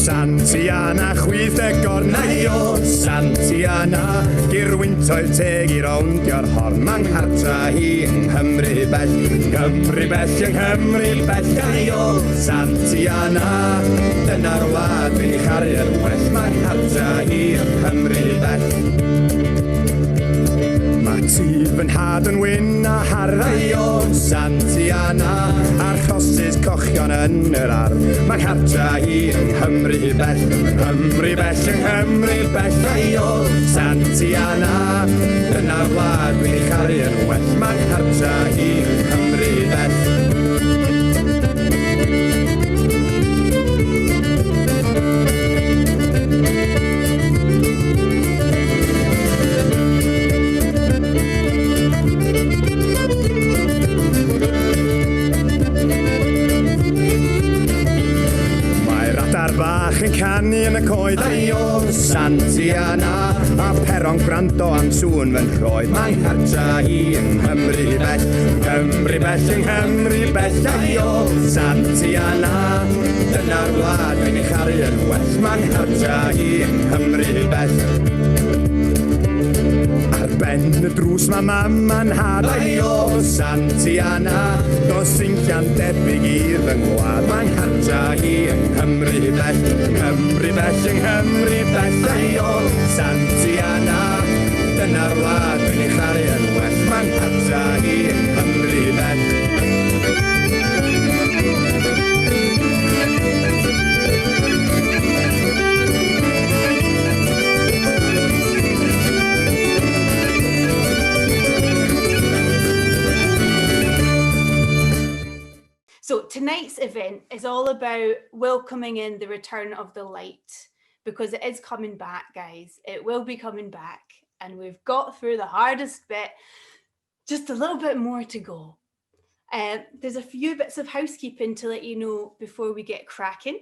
Santiana, chwyth y gornau o Santiana, Girwyntoedd teg I rownd i'r horn, ma'n harta hi yng Nghymru bell, Nghymru bell, yng Nghymru bell, o Santiana, dyna'r wlad fi'n chariad well, ma'n harta hi yng Nghymru bell. Mae tŷ fy nhad yn wyn a harddau o Santiana, a'r chosys cochion yn yr ardd, mae'n harta hi yng Nghymru bell, yng Nghymru bell, yng Nghymru bell, o Santiana, dyna'r wlad fi'n charu yn well, mae'n harta hi yng Nghymru bell. Bach yn canu yn y coed o Santiana, a peron gwrando am sŵn fy'n rhoed, mae'n harta hi yng Nghymru bell, Nghymru bell, yng Nghymru bell, o Santiana, dyna'r wlad fi'n ei charu yn well, mae'n harta hi yng Nghymru bell. Ar ben y drws mae mama'n hadau o Santiana, dos syncian debyg i'r fy ngwlad, mae'n harta hi yng Nghymru bell, Nghymru bell, yng Nghymru bell, o Santiana, dyna'r wlad fi'n ei charu yn well, mae'n harta hi yng Nghymru bell. So tonight's event is all about welcoming in the return of the light, because it is coming back, guys. It will be coming back, and we've got through the hardest bit, just a little bit more to go. There's a few bits of housekeeping to let you know before we get cracking.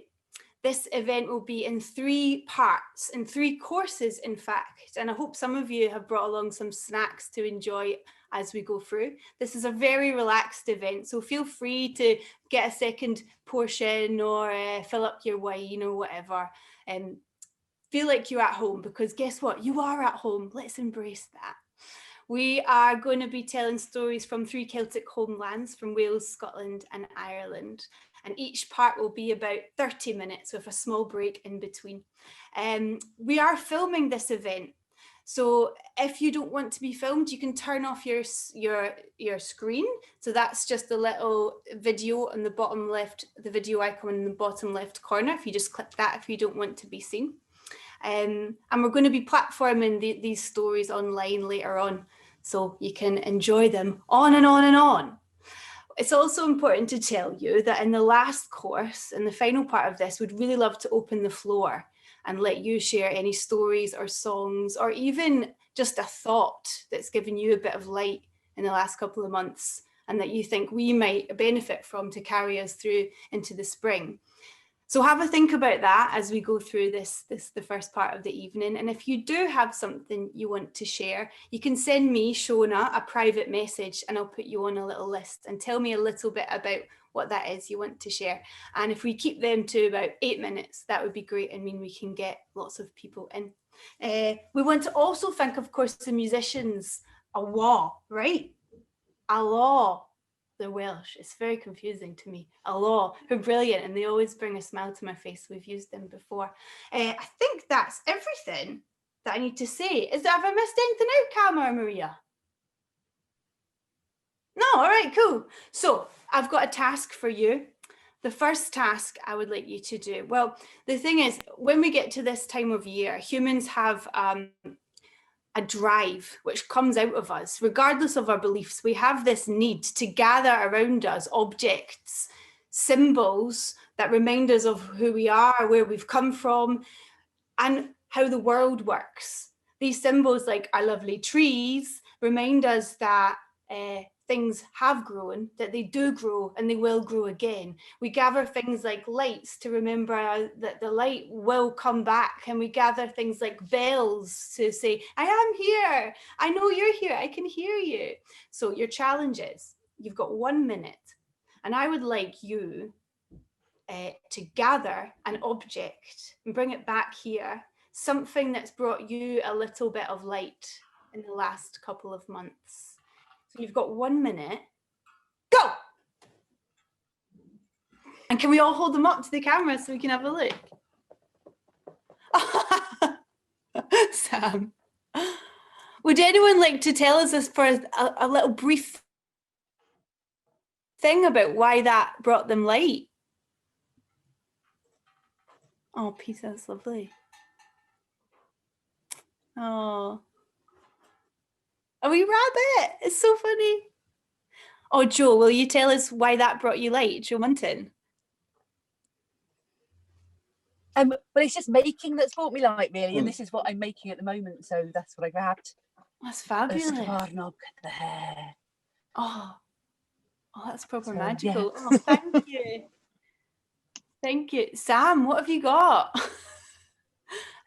This event will be in 3 parts, in 3 courses, in fact, and I hope some of you have brought along some snacks to enjoy as we go through. This is a very relaxed event, so feel free to get a second portion or fill up your wine or whatever. Feel like you're at home, because guess what? You are at home. Let's embrace that. We are going to be telling stories from 3 Celtic homelands, from Wales, Scotland and Ireland. And each part will be about 30 minutes with a small break in between. We are filming this event. So if you don't want to be filmed, you can turn off your screen. So that's just the little video on the bottom left, the video icon in the bottom left corner. If you just click that, if you don't want to be seen. And we're going to be platforming these stories online later on, so you can enjoy them on and on and on. It's also important to tell you that in the last course, in the final part of this, we'd really love to open the floor and let you share any stories or songs, or even just a thought that's given you a bit of light in the last couple of months and that you think we might benefit from to carry us through into the spring. So have a think about that as we go through the first part of the evening. And if you do have something you want to share, you can send me, Shona, a private message, and I'll put you on a little list and tell me a little bit about what that is you want to share. And if we keep them to about 8 minutes, that would be great. I mean, we can get lots of people in. We want to also thank, of course, the musicians. Awa, right? Allah. They're Welsh. It's very confusing to me. Allah, who are brilliant, and they always bring a smile to my face. We've used them before. I think that's everything that I need to say. Have I missed anything out, Karma or Maria? No, all right, cool. So I've got a task for you. The first task I would like you to do. Well, the thing is, when we get to this time of year, humans have a drive which comes out of us, regardless of our beliefs. We have this need to gather around us objects, symbols that remind us of who we are, where we've come from, and how the world works. These symbols, like our lovely trees, remind us that things have grown, that they do grow, and they will grow again. We gather things like lights to remember that the light will come back, and we gather things like bells to say, I am here, I know you're here, I can hear you. So your challenge is, you've got 1 minute, and I would like you to gather an object and bring it back here, something that's brought you a little bit of light in the last couple of months. So you've got 1 minute. Go! And can we all hold them up to the camera so we can have a look? Sam, would anyone like to tell us this for a little brief thing about why that brought them light? Oh, Peter, that's lovely. Oh, a wee rabbit. It's so funny. Oh, Joe, will you tell us why that brought you light, Joe Munton? Well, it's just making that's brought me light, really, and this is what I'm making at the moment, so that's what I grabbed. That's fabulous. There. Oh, that's proper So, magical. yeah. Oh, thank you. Thank you. Sam, what have you got?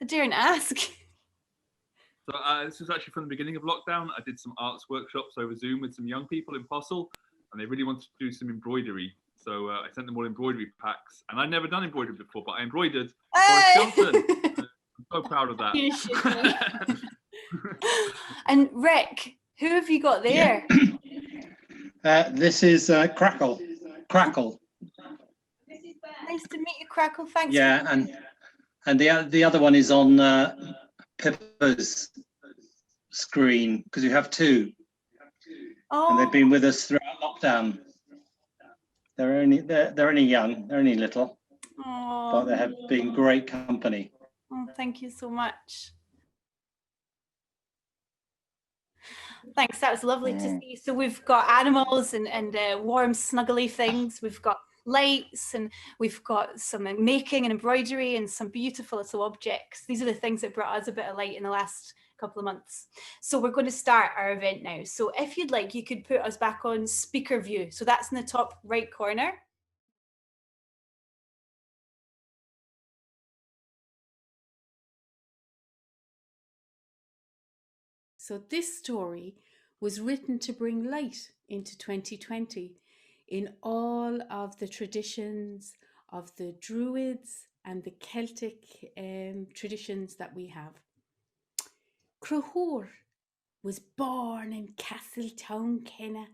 I daren't ask. So this was actually from the beginning of lockdown. I did some arts workshops over Zoom with some young people in Possil, and they really wanted to do some embroidery. So I sent them all embroidery packs, and I'd never done embroidery before, but I embroidered Boris Johnson. I'm so proud of that. You should be. And Rick, who have you got there? This is Crackle. Crackle. Nice to meet you, Crackle. Thanks. Yeah, and the other one is on Pippa's screen, because you have two, and they've been with us throughout lockdown. They're only young, they're only little, but they have been great company. Oh, thank you so much. Thanks, that was lovely to see. So we've got animals and warm, snuggly things. We've got lights, and we've got some making and embroidery and some beautiful little objects. These are the things that brought us a bit of light in the last couple of months. So we're going to start our event now. So if you'd like, you could put us back on speaker view. So that's in the top right corner. So this story was written to bring light into 2020 in all of the traditions of the Druids and the Celtic traditions that we have. Crohor was born in Castletown, Kenna.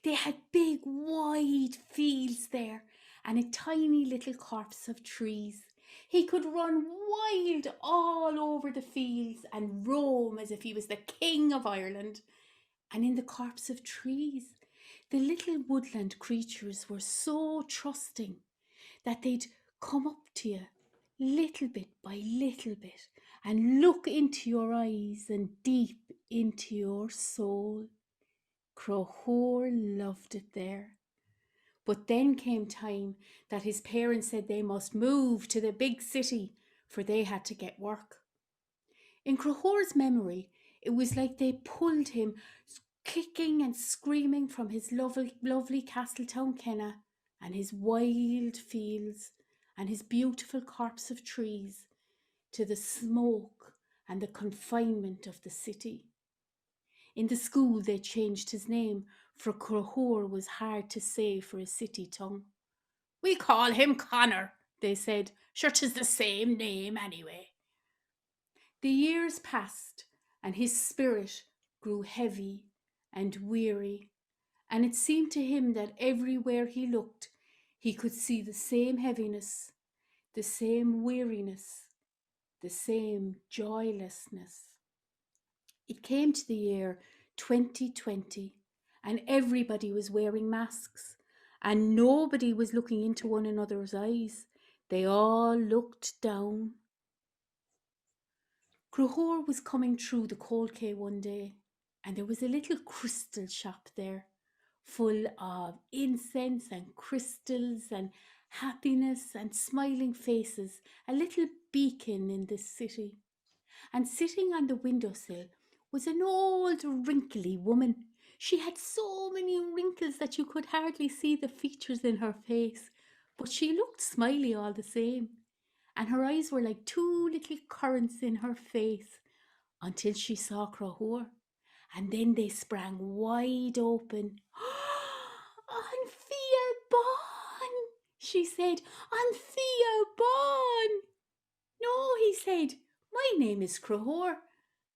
They had big wide fields there and a tiny little copse of trees. He could run wild all over the fields and roam as if he was the king of Ireland. And in the copse of trees, the little woodland creatures were so trusting that they'd come up to you little bit by little bit and look into your eyes and deep into your soul. Crohor loved it there. But then came time that his parents said they must move to the big city, for they had to get work. In Crohor's memory, it was like they pulled him kicking and screaming from his lovely Castletown, Kenna, and his wild fields and his beautiful copse of trees to the smoke and the confinement of the city. In the school they changed his name, for Crohor was hard to say for a city tongue. We call him Connor, they said. Sure, 'tis the same name anyway. The years passed, and his spirit grew heavy and weary, and it seemed to him that everywhere he looked, he could see the same heaviness, the same weariness, the same joylessness. It came to the year 2020, and everybody was wearing masks, and nobody was looking into one another's eyes. They all looked down. Crohor was coming through the Cold Quay one day, and there was a little crystal shop there, full of incense and crystals and happiness and smiling faces, a little beacon in this city. And sitting on the windowsill was an old wrinkly woman. She had so many wrinkles that you could hardly see the features in her face, but she looked smiley all the same, and her eyes were like two little currants in her face, until she saw Crohor, and then they sprang wide open. Anthea Bon, she said, Anthea Bon. No, he said, my name is Crohor,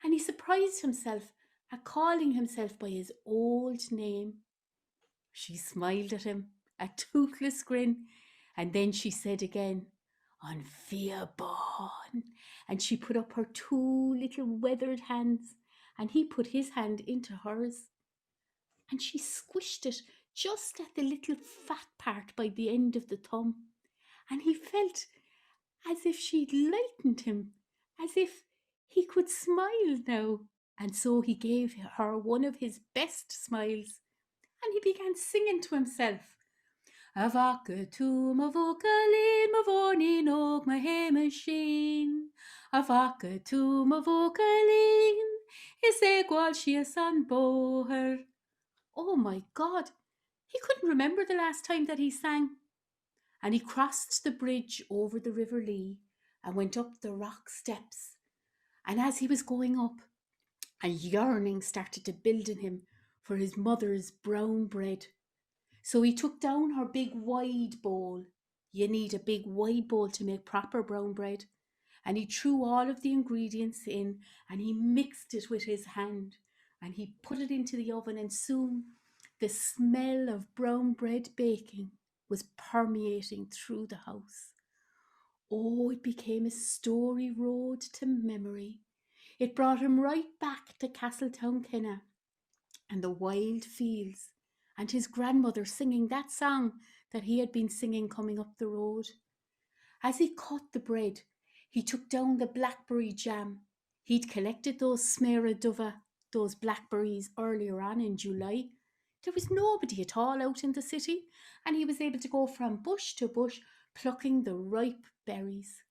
and he surprised himself at calling himself by his old name. She smiled at him, a toothless grin, and then she said again, Anthea Bon, and she put up her two little weathered hands, and he put his hand into hers, and she squished it just at the little fat part by the end of the thumb, and he felt as if she'd lightened him, as if he could smile now. And so he gave her one of his best smiles, and he began singing to himself. Avaka tu mavokalin mavonin og mahemashin. Avaka tu mavokalin is equal shiasan boher. Oh my God, he couldn't remember the last time that he sang. And he crossed the bridge over the River Lee and went up the rock steps. And as he was going up, a yearning started to build in him for his mother's brown bread. So he took down her big wide bowl. You need a big wide bowl to make proper brown bread. And he threw all of the ingredients in, and he mixed it with his hand, and he put it into the oven, and soon the smell of brown bread baking was permeating through the house. Oh, it became a story road to memory. It brought him right back to Castletownkenna and the wild fields, and his grandmother singing that song that he had been singing coming up the road. As he cut the bread, he took down the blackberry jam. He'd collected those smera duva, those blackberries, earlier on in July. There was nobody at all out in the city, and he was able to go from bush to bush plucking the ripe berries.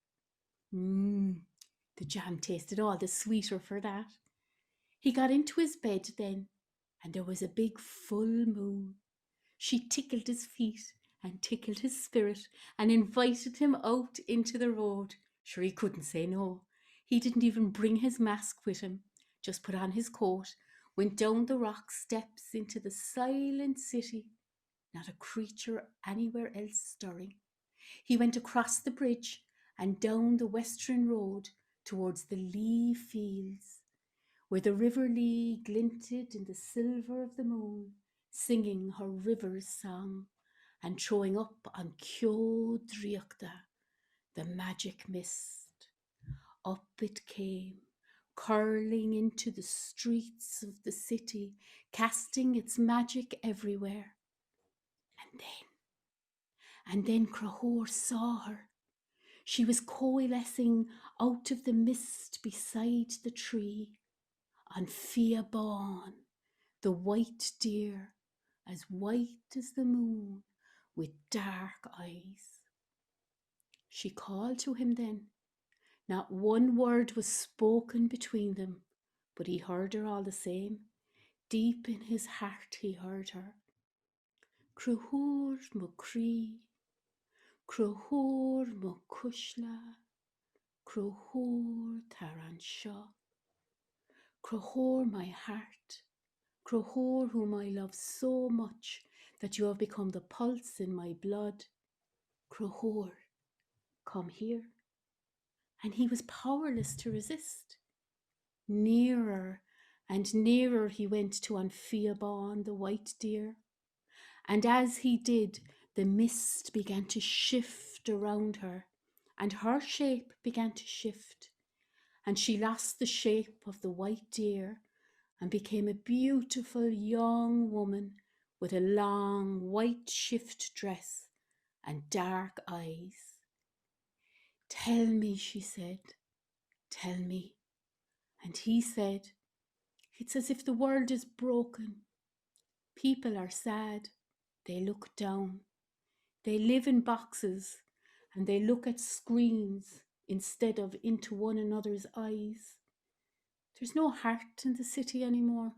The jam tasted all the sweeter for that. He got into his bed then, and there was a big full moon. She tickled his feet and tickled his spirit and invited him out into the road. Sure, he couldn't say no. He didn't even bring his mask with him, just put on his coat, went down the rock steps into the silent city, not a creature anywhere else stirring. He went across the bridge and down the western road towards the Lee fields, where the River Lee glinted in the silver of the moon, singing her river's song and throwing up on Kyo Driachta, the magic mist. Up it came, curling into the streets of the city, casting its magic everywhere. And then Crohor saw her. She was coalescing out of the mist beside the tree. Anthea Bon, the white deer, as white as the moon, with dark eyes. She called to him then. Not one word was spoken between them, but he heard her all the same. Deep in his heart he heard her. Crohor Mukri, Crohor Mukushla, Crohor Taranshaw. Crohor, my heart, Crohor, whom I love so much that you have become the pulse in my blood. Crohor, come here. And he was powerless to resist. Nearer and nearer he went to Anthea Bon, the white deer. And as he did, the mist began to shift around her, and her shape began to shift, and she lost the shape of the white deer and became a beautiful young woman with a long white shift dress and dark eyes. Tell me, she said, tell me, And he said, "It's as if the world is broken. People are sad. They look down. They live in boxes and they look at screens instead of into one another's eyes. There's no heart in the city anymore."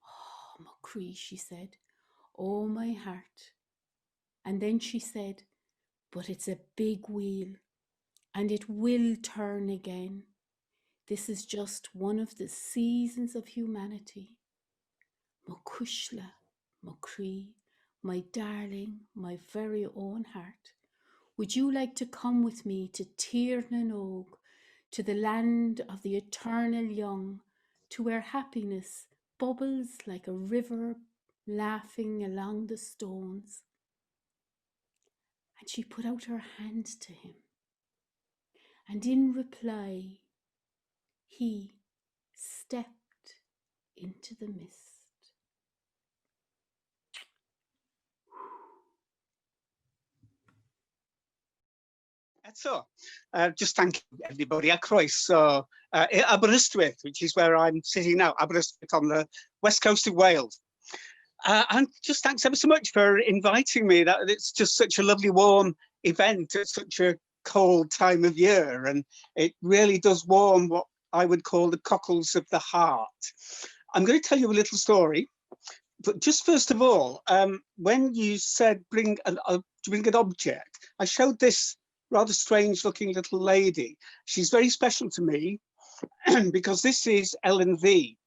"Oh, Macree," she said. "Oh, my heart." And then she said, "But it's a big wheel and it will turn again. This is just one of the seasons of humanity. Macushla, Macree, my darling, my very own heart, would you like to come with me to Tir na Nog, to the land of the eternal young, to where happiness bubbles like a river laughing along the stones?" And she put out her hand to him. And in reply, he stepped into the mist. Eto, just thank you everybody. A croeso i Aberystwyth, which is where I'm sitting now, Aberystwyth on the west coast of Wales. And just thanks ever so much for inviting me. It's just such a lovely warm event at such a cold time of year, and it really does warm what I would call the cockles of the heart. I'm going to tell you a little story, but just first of all, when you said bring an object, I showed this rather strange looking little lady. She's very special to me because this is Ellen V,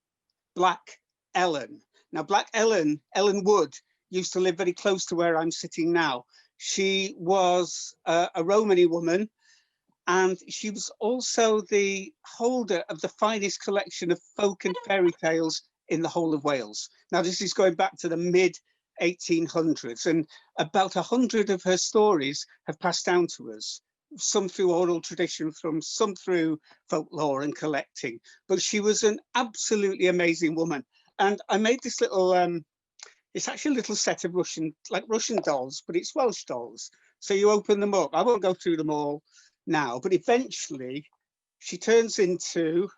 Black Ellen. Now, Black Ellen Wood, used to live very close to where I'm sitting now. She was a Romany woman, and she was also the holder of the finest collection of folk and fairy tales in the whole of Wales. Now, this is going back to the mid-1800s, and about 100 of her stories have passed down to us, some through oral tradition, some through folklore and collecting. But she was an absolutely amazing woman. And I made this little, it's actually a little set of Russian dolls, but it's Welsh dolls. So you open them up. I won't go through them all now, but eventually she turns into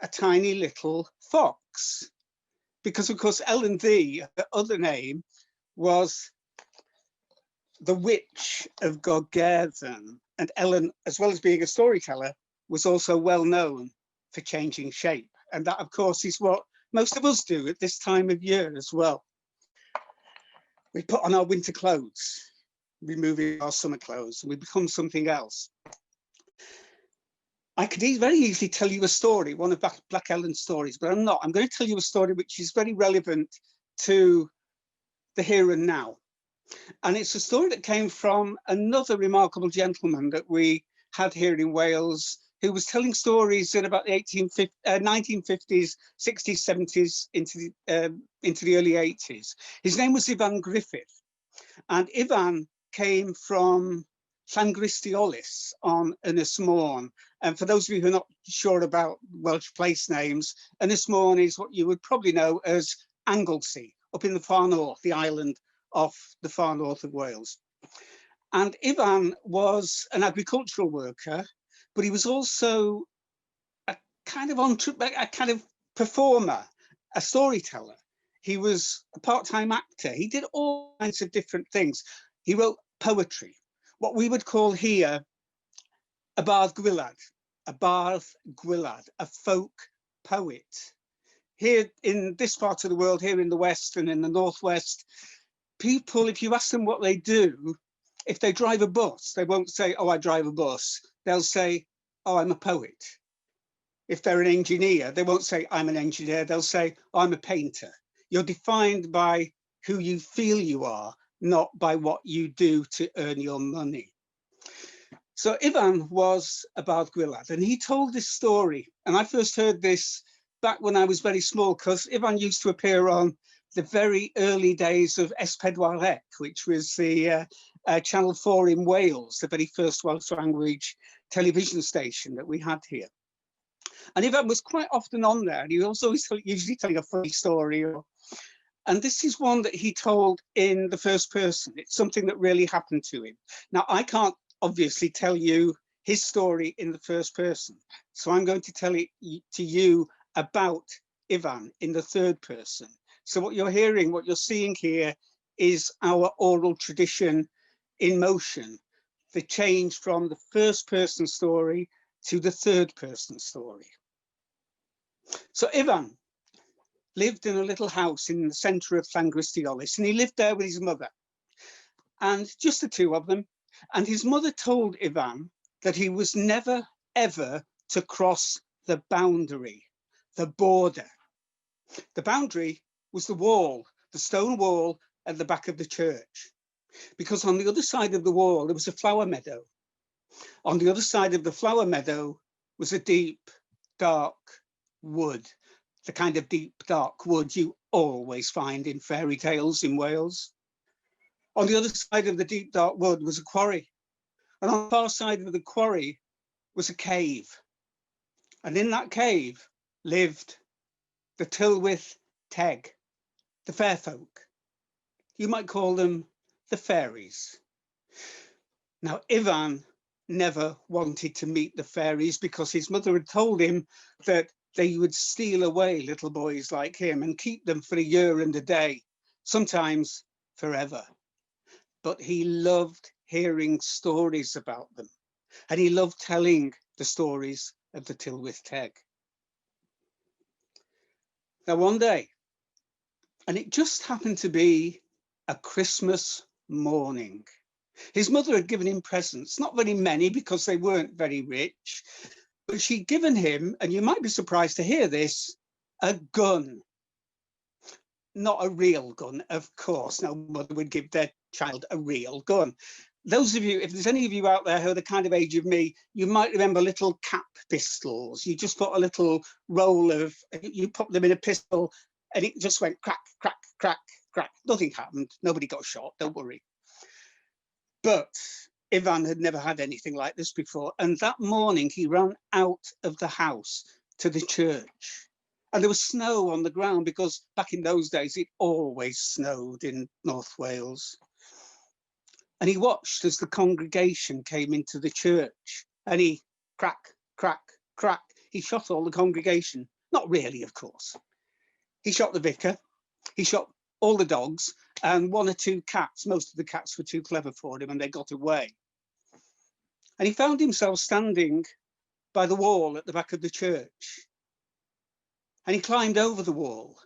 a tiny little fox. Because of course, Ellen V, her other name, was the Witch of Gorgerthan. And Ellen, as well as being a storyteller, was also well known for changing shape. And that, of course, is what most of us do at this time of year as well. We put on our winter clothes, removing our summer clothes, and we become something else. I could very easily tell you a story, one of Black Ellen's stories, but I'm not. I'm going to tell you a story which is very relevant to the here and now. And it's a story that came from another remarkable gentleman that we had here in Wales, who was telling stories in about the 1950s, 60s, 70s, into the early 80s. His name was Ivan Griffith. And Ivan came from Llangristiolus on Ynys Môn. And for those of you who are not sure about Welsh place names, Ynys Môn is what you would probably know as Anglesey, up in the far north, the island off the far north of Wales. And Ivan was an agricultural worker, but he was also a kind of performer, a storyteller. He was a part-time actor. He did all kinds of different things. He wrote poetry, what we would call here a bardd gwylad, a folk poet. Here in this part of the world, here in the West and in the Northwest, people, if you ask them what they do, if they drive a bus, they won't say, "Oh, I drive a bus." They'll say, "Oh, I'm a poet." If they're an engineer, they won't say, "I'm an engineer." They'll say, "Oh, I'm a painter." You're defined by who you feel you are, not by what you do to earn your money. So Ivan was a bardd gwylad, and he told this story. And I first heard this back when I was very small, because Ivan used to appear on the very early days of S4C, which was the Channel 4 in Wales, the very first Welsh language television station that we had here. And Ivan was quite often on there, and he was always usually telling a funny story. And this is one that he told in the first person. It's something that really happened to him. Now, I can't obviously tell you his story in the first person. So I'm going to tell it to you about Ivan in the third person. So what you're hearing, what you're seeing here is our oral tradition in motion, the change from the first person story to the third person story. So Ivan lived in a little house in the centre of Llangristiolus, and he lived there with his mother, and just the two of them. And his mother told Ivan that he was never, ever to cross the boundary, the border. The boundary was the wall, the stone wall at the back of the church, because on the other side of the wall, there was a flower meadow. On the other side of the flower meadow was a deep, dark wood, the kind of deep, dark wood you always find in fairy tales in Wales. On the other side of the deep, dark wood was a quarry. And on the far side of the quarry was a cave. And in that cave lived the Tylwyth Teg, the fair folk. You might call them the fairies. Now, Ivan never wanted to meet the fairies because his mother had told him that they would steal away little boys like him and keep them for a year and a day, sometimes forever. But he loved hearing stories about them, and he loved telling the stories of the Tylwyth Teg. Now, one day, and it just happened to be a Christmas morning, his mother had given him presents, not very many because they weren't very rich, but she'd given him, and you might be surprised to hear this, a gun. Not a real gun, of course. No mother would give their child a real gun. Those of you, if there's any of you out there who are the kind of age of me, you might remember little cap pistols. You just put a little roll of, you put them in a pistol and it just went crack, crack, crack, crack. Nothing happened. Nobody got shot, don't worry. But Ivan had never had anything like this before. And that morning he ran out of the house to the church. And there was snow on the ground because back in those days, it always snowed in North Wales. And he watched as the congregation came into the church, and he crack, crack, crack. He shot all the congregation. Not really, of course. He shot the vicar. He shot all the dogs and one or two cats. Most of the cats were too clever for him and they got away. And he found himself standing by the wall at the back of the church. And he climbed over the wall.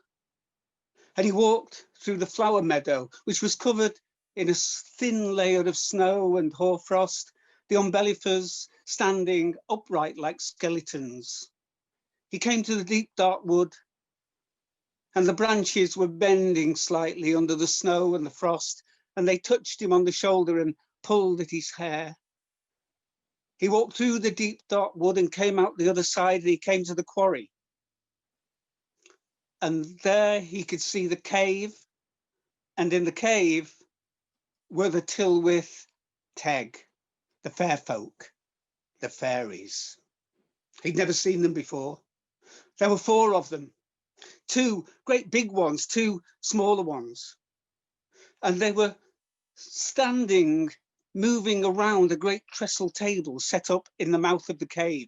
And he walked through the flower meadow, which was covered in a thin layer of snow and hoarfrost, the umbellifers standing upright like skeletons. He came to the deep dark wood, and the branches were bending slightly under the snow and the frost, and they touched him on the shoulder and pulled at his hair. He walked through the deep dark wood and came out the other side, and he came to the quarry. And there he could see the cave, and in the cave were the Tylwyth Teg, the fair folk, the fairies. He'd never seen them before. There were 4 of them, 2 great big ones, 2 smaller ones. And they were standing, moving around a great trestle table set up in the mouth of the cave.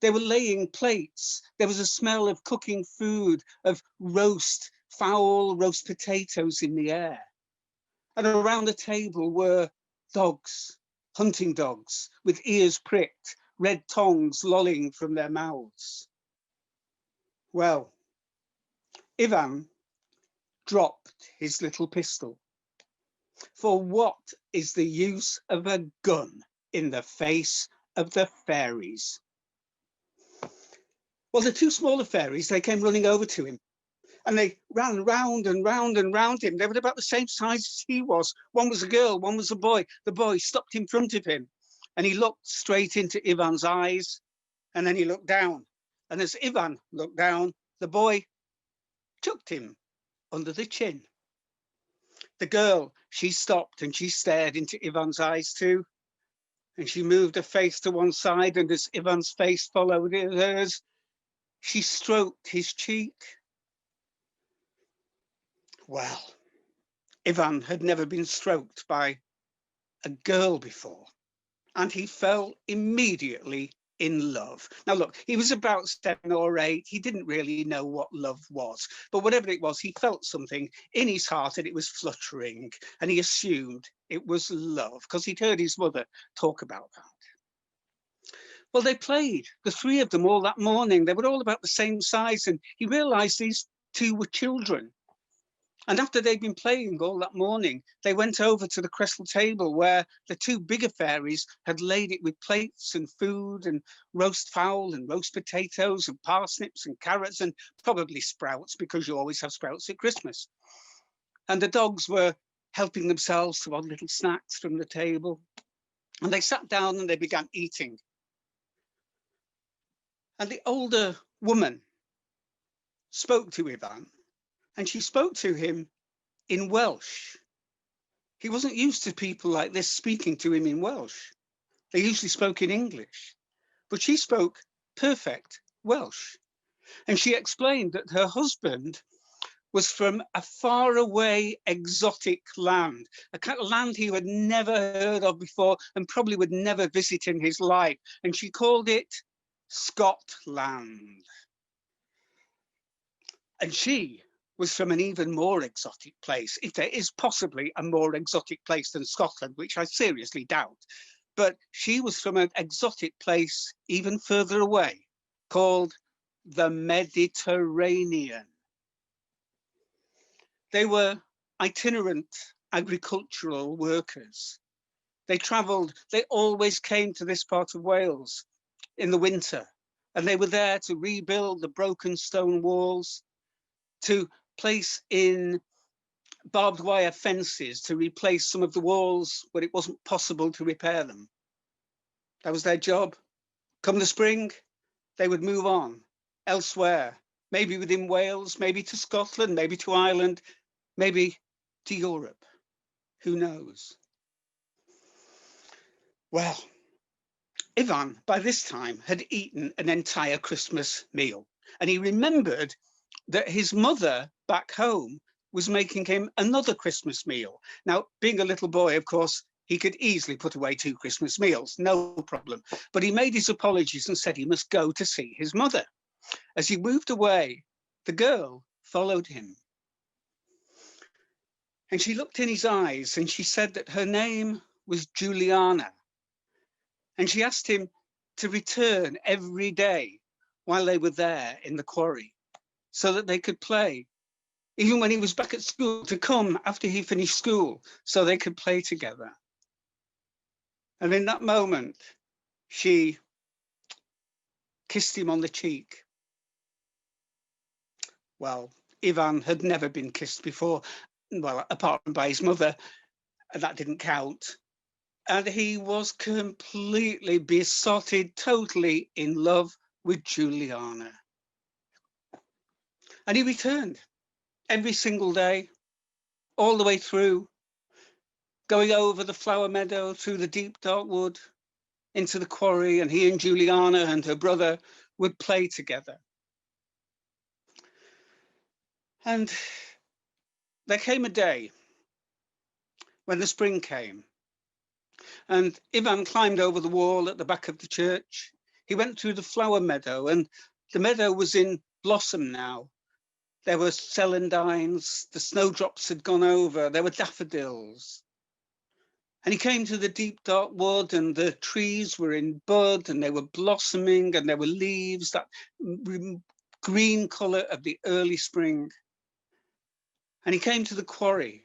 They were laying plates. There was a smell of cooking food, of foul roast potatoes in the air. And around the table were dogs, hunting dogs, with ears pricked, red tongues lolling from their mouths. Well, Ivan dropped his little pistol. For what is the use of a gun in the face of the fairies? Well, the 2 smaller fairies, they came running over to him. And they ran round and round and round him. They were about the same size as he was. One was a girl, one was a boy. The boy stopped in front of him and he looked straight into Ivan's eyes, and then he looked down. And as Ivan looked down, the boy chucked him under the chin. The girl, she stopped and she stared into Ivan's eyes too. And she moved her face to one side, and as Ivan's face followed hers, she stroked his cheek. Well, Ivan had never been stroked by a girl before. and he fell immediately in love. Now look, he was about 7 or 8. He didn't really know what love was, but whatever it was, he felt something in his heart and it was fluttering, and he assumed it was love because he'd heard his mother talk about that. Well, they played, the 3 of them, all that morning. They were all about the same size, and he realized these 2 were children. And after they'd been playing all that morning, they went over to the crystal table where the 2 bigger fairies had laid it with plates and food and roast fowl and roast potatoes and parsnips and carrots and probably sprouts, because you always have sprouts at Christmas. And the dogs were helping themselves to odd little snacks from the table. And they sat down and they began eating. And the older woman spoke to Ivan, and she spoke to him in Welsh. He wasn't used to people like this speaking to him in Welsh. They usually spoke in English, but she spoke perfect Welsh. And she explained that her husband was from a faraway exotic land, a kind of land he had never heard of before and probably would never visit in his life. And she called it Scotland. And she was from an even more exotic place, if there is possibly a more exotic place than Scotland, which I seriously doubt. But she was from an exotic place even further away, called the Mediterranean. They were itinerant agricultural workers. They travelled, they always came to this part of Wales in the winter, and they were there to rebuild the broken stone walls, to place in barbed wire fences, to replace some of the walls where it wasn't possible to repair them. That was their job. Come the spring, they would move on elsewhere, maybe within Wales, maybe to Scotland, maybe to Ireland, maybe to Europe. Who knows? Well, Ivan, by this time, had eaten an entire Christmas meal, and he remembered that his mother back home was making him another Christmas meal. Now, being a little boy, of course, he could easily put away 2 Christmas meals, no problem. But he made his apologies and said he must go to see his mother. As he moved away, the girl followed him. And she looked in his eyes and she said that her name was Juliana. And she asked him to return every day while they were there in the quarry so that they could play. Even when he was back at school, to come after he finished school so they could play together. And in that moment, she kissed him on the cheek. Well, Ivan had never been kissed before, well, apart from by his mother, and that didn't count. And he was completely besotted, totally in love with Juliana. And he returned every single day, all the way through, going over the flower meadow, through the deep dark wood, into the quarry, and he and Juliana and her brother would play together. And there came a day when the spring came, and Ivan climbed over the wall at the back of the church. He went through the flower meadow, and the meadow was in blossom now. There were celandines, the snowdrops had gone over, there were daffodils. And he came to the deep dark wood, and the trees were in bud and they were blossoming, and there were leaves, that green colour of the early spring. And he came to the quarry,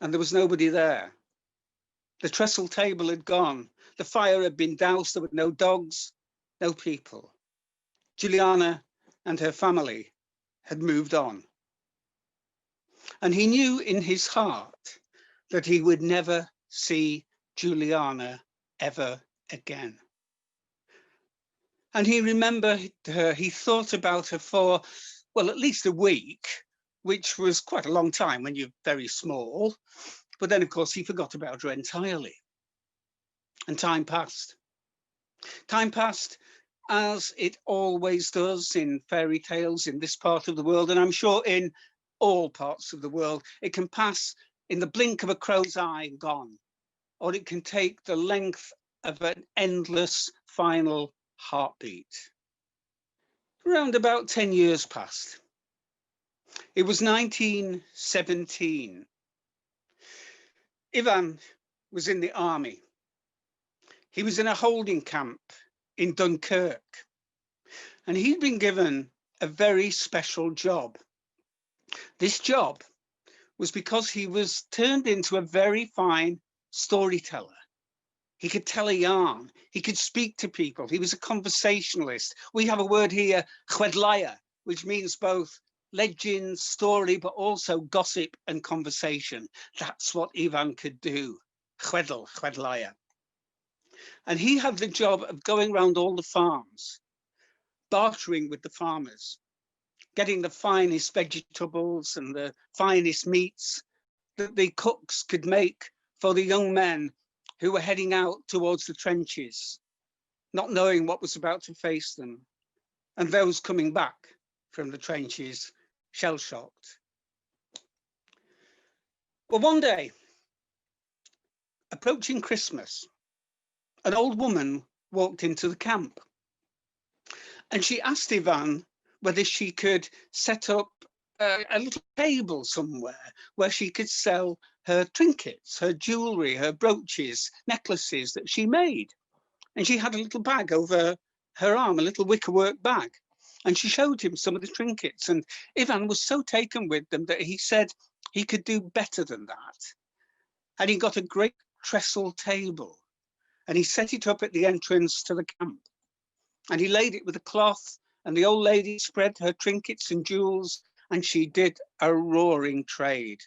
and there was nobody there. The trestle table had gone. The fire had been doused. There were no dogs, no people. Juliana and her family had moved on. And he knew in his heart that he would never see Juliana ever again. And he remembered her, he thought about her for, well, at least a week, which was quite a long time when you're very small. But then, of course, he forgot about her entirely. And time passed. Time passed as it always does in fairy tales in this part of the world, and I'm sure in all parts of the world. It can pass in the blink of a crow's eye, gone. or it can take the length of an endless final heartbeat. Around about 10 years passed. It was 1917. Ivan was in the army. He was in a holding camp in Dunkirk, and he'd been given a very special job. This job was because he was turned into a very fine storyteller. He could tell a yarn. He could speak to people. He was a conversationalist. We have a word here, chwedlaya, which means both legend, story, but also gossip and conversation. That's what Ivan could do, chwedlaya. And he had the job of going around all the farms, bartering with the farmers, getting the finest vegetables and the finest meats that the cooks could make for the young men who were heading out towards the trenches, not knowing what was about to face them, and those coming back from the trenches, shell-shocked. Well, one day, approaching Christmas, an old woman walked into the camp, and she asked Ivan whether she could set up a little table somewhere where she could sell her trinkets, her jewelry, her brooches, necklaces that she made. And she had a little bag over her arm, a little wickerwork bag. And she showed him some of the trinkets. And Ivan was so taken with them that he said he could do better than that. And he got a great trestle table and he set it up at the entrance to the camp. And he laid it with a cloth, and the old lady spread her trinkets and jewels, and she did a roaring trade,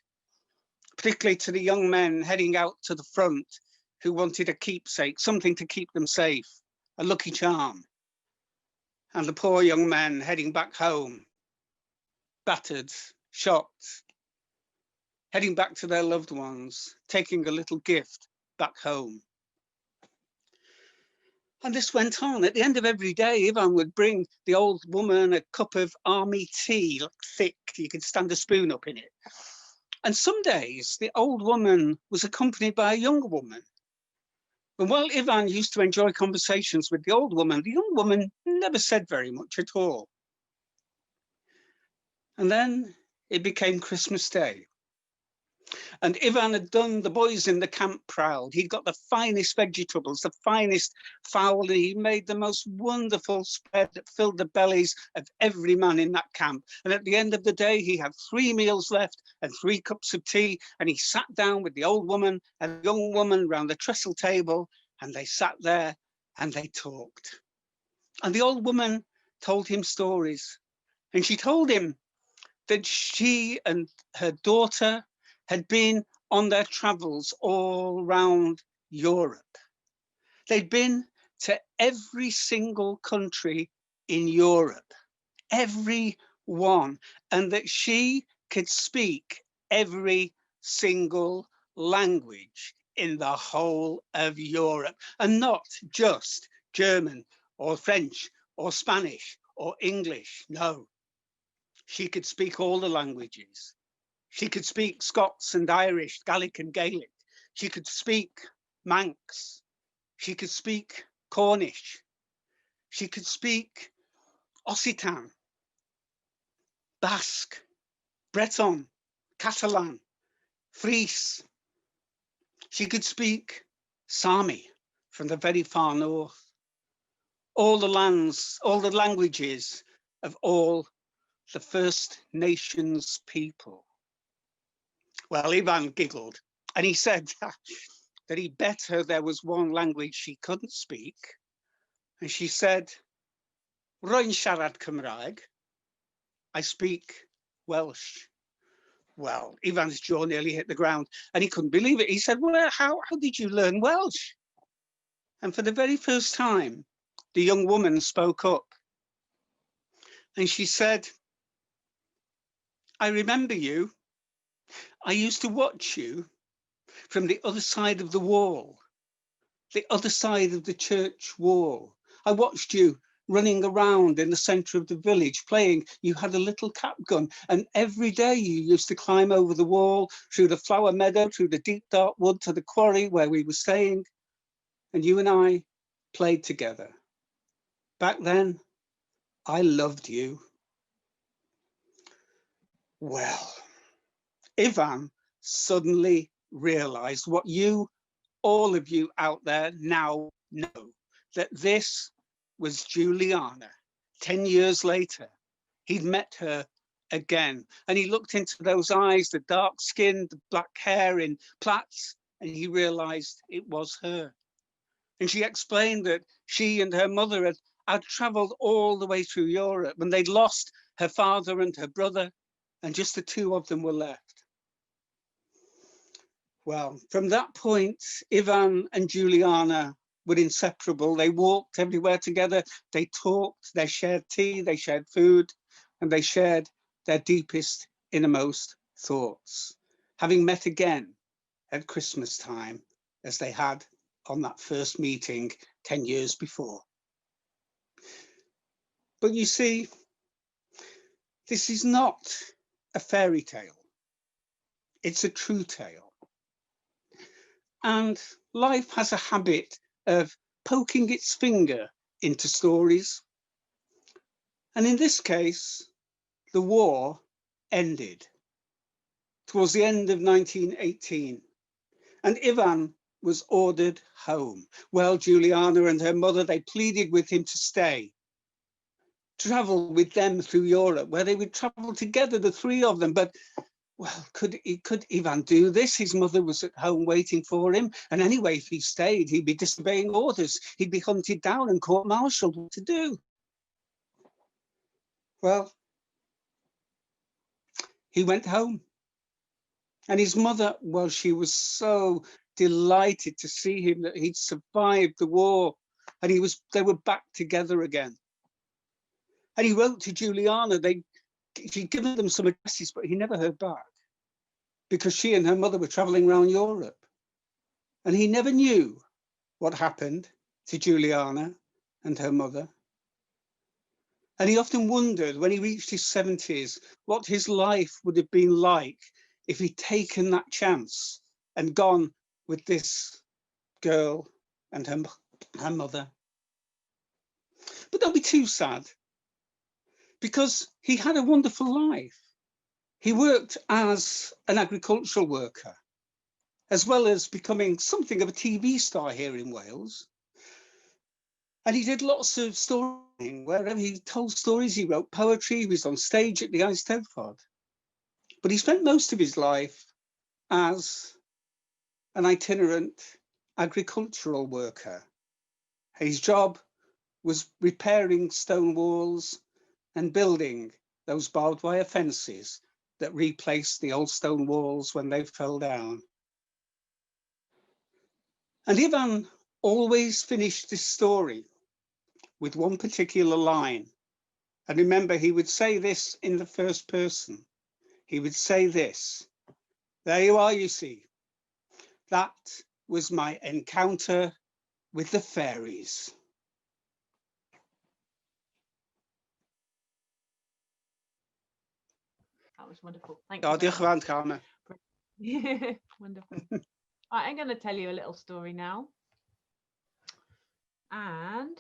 particularly to the young men heading out to the front who wanted a keepsake, something to keep them safe, a lucky charm. And the poor young men heading back home, battered, shocked, heading back to their loved ones, taking a little gift back home. And this went on. At the end of every day, Ivan would bring the old woman a cup of army tea, like thick, you could stand a spoon up in it. And some days, the old woman was accompanied by a younger woman. And while Ivan used to enjoy conversations with the old woman, the young woman never said very much at all. And then it became Christmas Day. And Ivan had done the boys in the camp proud. He'd got the finest vegetables, the finest fowl, and he made the most wonderful spread that filled the bellies of every man in that camp. And at the end of the day, he had 3 meals left and 3 cups of tea. And he sat down with the old woman and the young woman round the trestle table, and they sat there and they talked. And the old woman told him stories. And she told him that she and her daughter had been on their travels all round Europe. They'd been to every single country in Europe, every one, and that she could speak every single language in the whole of Europe, and not just German or French or Spanish or English. No, she could speak all the languages. She could speak Scots and Irish, Gaelic and Gaelic. She could speak Manx. She could speak Cornish. She could speak Occitan, Basque, Breton, Catalan, Fries. She could speak Sami from the very far north. All the lands, all the languages of all the First Nations people. Well, Ivan giggled and he said that he bet her there was one language she couldn't speak. And she said, Rwy'n siarad Cymraeg. I speak Welsh. Well, Ivan's jaw nearly hit the ground and he couldn't believe it. He said, well, how did you learn Welsh? And for the very first time, the young woman spoke up. And she said, I remember you. I used to watch you from the other side of the wall, the other side of the church wall. I watched you running around in the centre of the village playing. You had a little cap gun, and every day you used to climb over the wall, through the flower meadow, through the deep dark wood to the quarry where we were staying, and you and I played together. Back then, I loved you. Well, Ivan suddenly realised what you, all of you out there now know, that this was Juliana. 10 years later, he'd met her again, and he looked into those eyes, the dark skin, the black hair in plaits, and he realised it was her. And she explained that she and her mother had travelled all the way through Europe, and they'd lost her father and her brother, and just the two of them were left. Well, from that point, Ivan and Juliana were inseparable. They walked everywhere together, they talked, they shared tea, they shared food, and they shared their deepest, innermost thoughts, having met again at Christmas time as they had on that first meeting 10 years before. But you see, this is not a fairy tale. It's a true tale. And life has a habit of poking its finger into stories. And in this case, the war ended towards the end of 1918. And Ivan was ordered home. Well, Juliana and her mother, they pleaded with him to stay, travel with them through Europe, where they would travel together, the three of them. But, well, could Ivan do this? His mother was at home waiting for him. And anyway, if he stayed, he'd be disobeying orders. He'd be hunted down and court-martialed. What to do? Well, he went home. And his mother, well, she was so delighted to see him, that he'd survived the war, and they were back together again. And he wrote to Juliana. She'd given them some addresses, but he never heard back, because she and her mother were traveling around Europe. And he never knew what happened to Juliana and her mother. And he often wondered, when he reached his 70s, what his life would have been like if he'd taken that chance and gone with this girl and her mother. But don't be too sad, because he had a wonderful life. He worked as an agricultural worker, as well as becoming something of a TV star here in Wales. And he did lots of storytelling. Wherever he told stories, he wrote poetry, he was on stage at the Eisteddfod. But he spent most of his life as an itinerant agricultural worker. His job was repairing stone walls and building those barbed wire fences that replaced the old stone walls when they fell down. And Ivan always finished this story with one particular line. And remember, he would say this in the first person. He would say this: "There you are, you see. That was my encounter with the fairies." That was wonderful. Thank you. Oh, diolch yn fawr, Carmen. Wonderful. Right, I'm going to tell you a little story now. And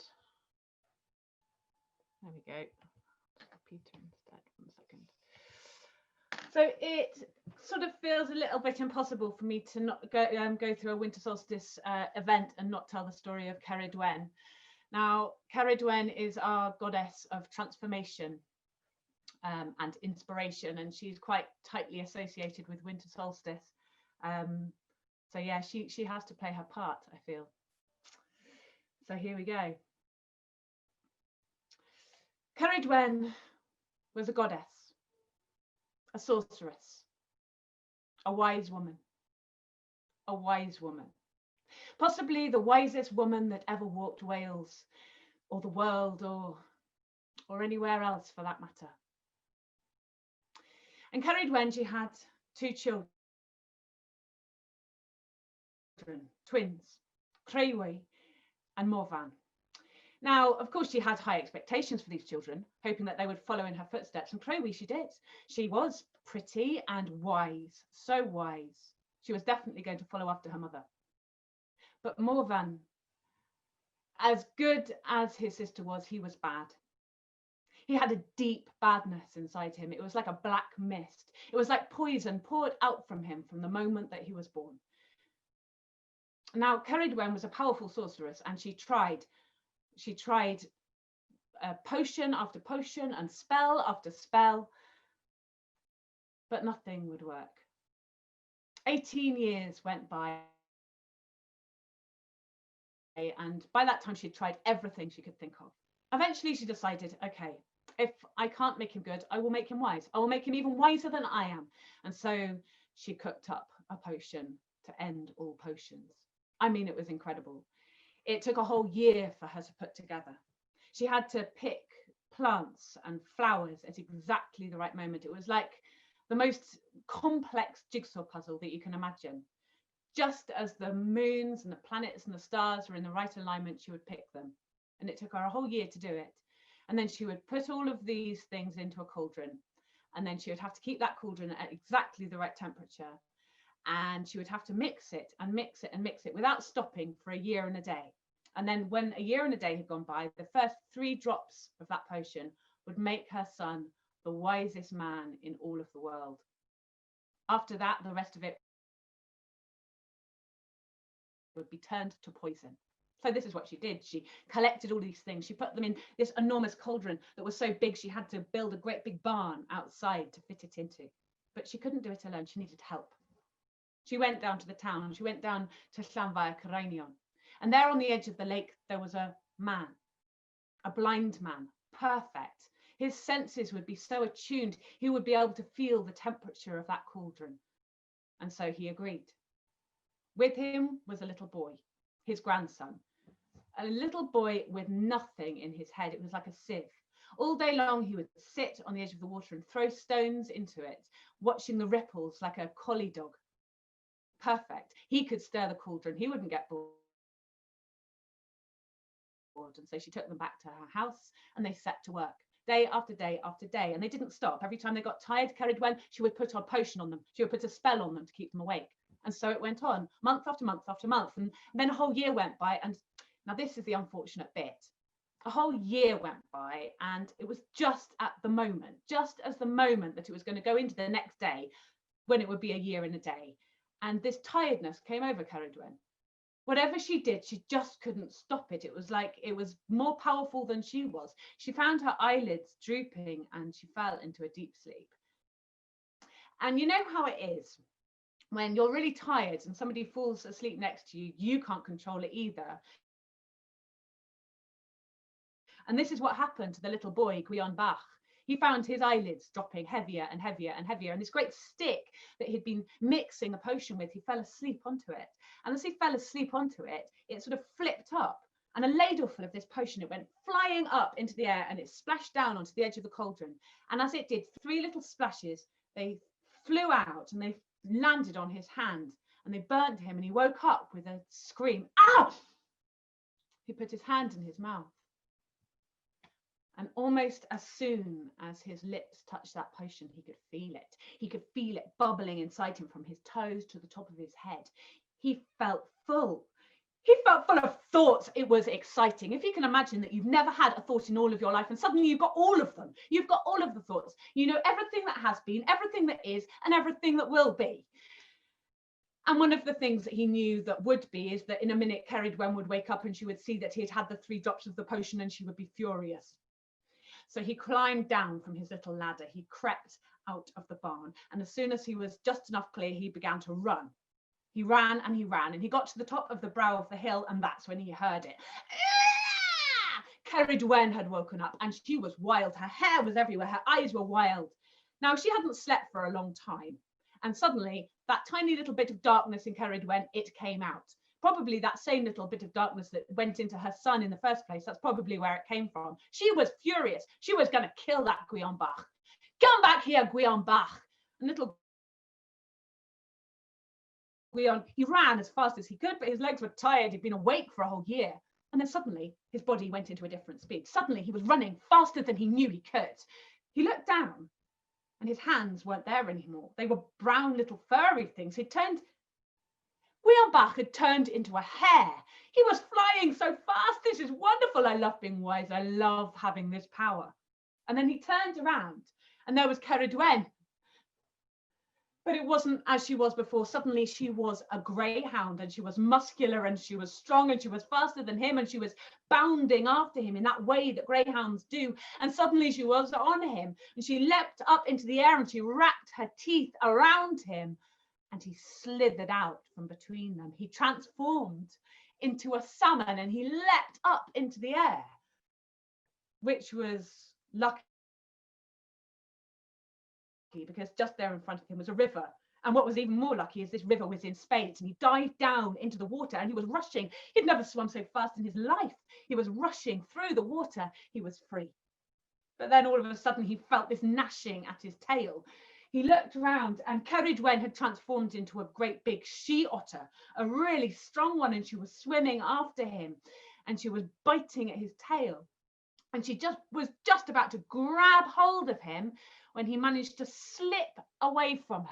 there we go. Computer instead. 1 second. So it sort of feels a little bit impossible for me to not go through a winter solstice event and not tell the story of Ceridwen. Now, Ceridwen is our goddess of transformation and inspiration, and she's quite tightly associated with winter solstice. So yeah, she has to play her part, I feel. So here we go. Ceridwen was a goddess, a sorceress, a wise woman, possibly the wisest woman that ever walked Wales or the world or anywhere else for that matter. And Ceridwen, she had 2 children, twins, Crewi and Morvan. Now, of course, she had high expectations for these children, hoping that they would follow in her footsteps. And Chloe, she did. She was pretty and wise, so wise. She was definitely going to follow after her mother. But Morvan, as good as his sister was, he was bad. He had a deep badness inside him. It was like a black mist. It was like poison poured out from him from the moment that he was born. Now, Ceridwen was a powerful sorceress, and she tried potion after potion and spell after spell, but nothing would work. 18 years went by, and by that time she'd tried everything she could think of. Eventually she decided, okay, if I can't make him good, I will make him wise. I will make him even wiser than I am. And so she cooked up a potion to end all potions. I mean, it was incredible. It took a whole year for her to put together. She had to pick plants and flowers at exactly the right moment. It was like the most complex jigsaw puzzle that you can imagine. Just as the moons and the planets and the stars were in the right alignment, she would pick them. And it took her a whole year to do it. And then she would put all of these things into a cauldron. And then she would have to keep that cauldron at exactly the right temperature. And she would have to mix it and mix it and mix it without stopping for a year and a day. And then when a year and a day had gone by, the first 3 drops of that potion would make her son the wisest man in all of the world. After that, the rest of it would be turned to poison. So this is what she did. She collected all these things. She put them in this enormous cauldron that was so big she had to build a great big barn outside to fit it into. But she couldn't do it alone. She needed help. She went down to the town. She went down to Llanfair Cyrainion. And there on the edge of the lake, there was a man, a blind man, perfect. His senses would be so attuned, he would be able to feel the temperature of that cauldron. And so he agreed. With him was a little boy, his grandson, a little boy with nothing in his head. It was like a sieve. All day long, he would sit on the edge of the water and throw stones into it, watching the ripples like a collie dog. Perfect. He could stir the cauldron. He wouldn't get bored. And so she took them back to her house and they set to work day after day after day. And they didn't stop. Every time they got tired, Ceridwen, she would put a potion on them. She would put a spell on them to keep them awake. And so it went on month after month after month. And then a whole year went by. And now this is the unfortunate bit. A whole year went by and it was just at the moment, just as the moment that it was going to go into the next day, when it would be a year and a day. And this tiredness came over Ceridwen. Whatever she did, she just couldn't stop it. It was like it was more powerful than she was. She found her eyelids drooping and she fell into a deep sleep. And you know how it is when you're really tired and somebody falls asleep next to you, you can't control it either. And this is what happened to the little boy, Gwion Bach. He found his eyelids dropping heavier and heavier and heavier. And this great stick that he'd been mixing a potion with, he fell asleep onto it. And as he fell asleep onto it, it sort of flipped up. And a ladle full of this potion, it went flying up into the air and it splashed down onto the edge of the cauldron. And as it did, 3 little splashes, they flew out and they landed on his hand and they burnt him and he woke up with a scream. Ow! He put his hand in his mouth. And almost as soon as his lips touched that potion, he could feel it. He could feel it bubbling inside him from his toes to the top of his head. He felt full. He felt full of thoughts. It was exciting. If you can imagine that you've never had a thought in all of your life and suddenly you've got all of them. You've got all of the thoughts. You know everything that has been, everything that is, and everything that will be. And one of the things that he knew that would be is that in a minute, Ceridwen would wake up and she would see that he had had the 3 drops of the potion and she would be furious. So he climbed down from his little ladder. He crept out of the barn. And as soon as he was just enough clear, he began to run. He ran and he ran and he got to the top of the brow of the hill and that's when he heard it. Ceridwen had woken up and she was wild. Her hair was everywhere. Her eyes were wild. Now, she hadn't slept for a long time. And suddenly, that tiny little bit of darkness in Ceridwen, it came out. Probably that same little bit of darkness that went into her son in the first place. That's probably where it came from. She was furious. She was going to kill that Gwion Bach. Come back here, Gwion Bach. And little Gwion, he ran as fast as he could, but his legs were tired. He'd been awake for a whole year. And then suddenly his body went into a different speed. Suddenly he was running faster than he knew he could. He looked down and his hands weren't there anymore. They were brown little furry things. Guion had turned into a hare. He was flying so fast. This is wonderful. I love being wise. I love having this power. And then he turned around and there was Ceridwen. But it wasn't as she was before. Suddenly she was a greyhound and she was muscular and she was strong and she was faster than him and she was bounding after him in that way that greyhounds do. And suddenly she was on him and she leapt up into the air and she wrapped her teeth around him and he slithered out from between them. He transformed into a salmon and he leapt up into the air, which was lucky, because just there in front of him was a river. And what was even more lucky is this river was in spades and he dived down into the water and he was rushing. He'd never swum so fast in his life. He was rushing through the water. He was free. But then all of a sudden he felt this gnashing at his tail. He looked around and Ceridwen had transformed into a great big she otter, a really strong one, and she was swimming after him and she was biting at his tail. And she was just about to grab hold of him when he managed to slip away from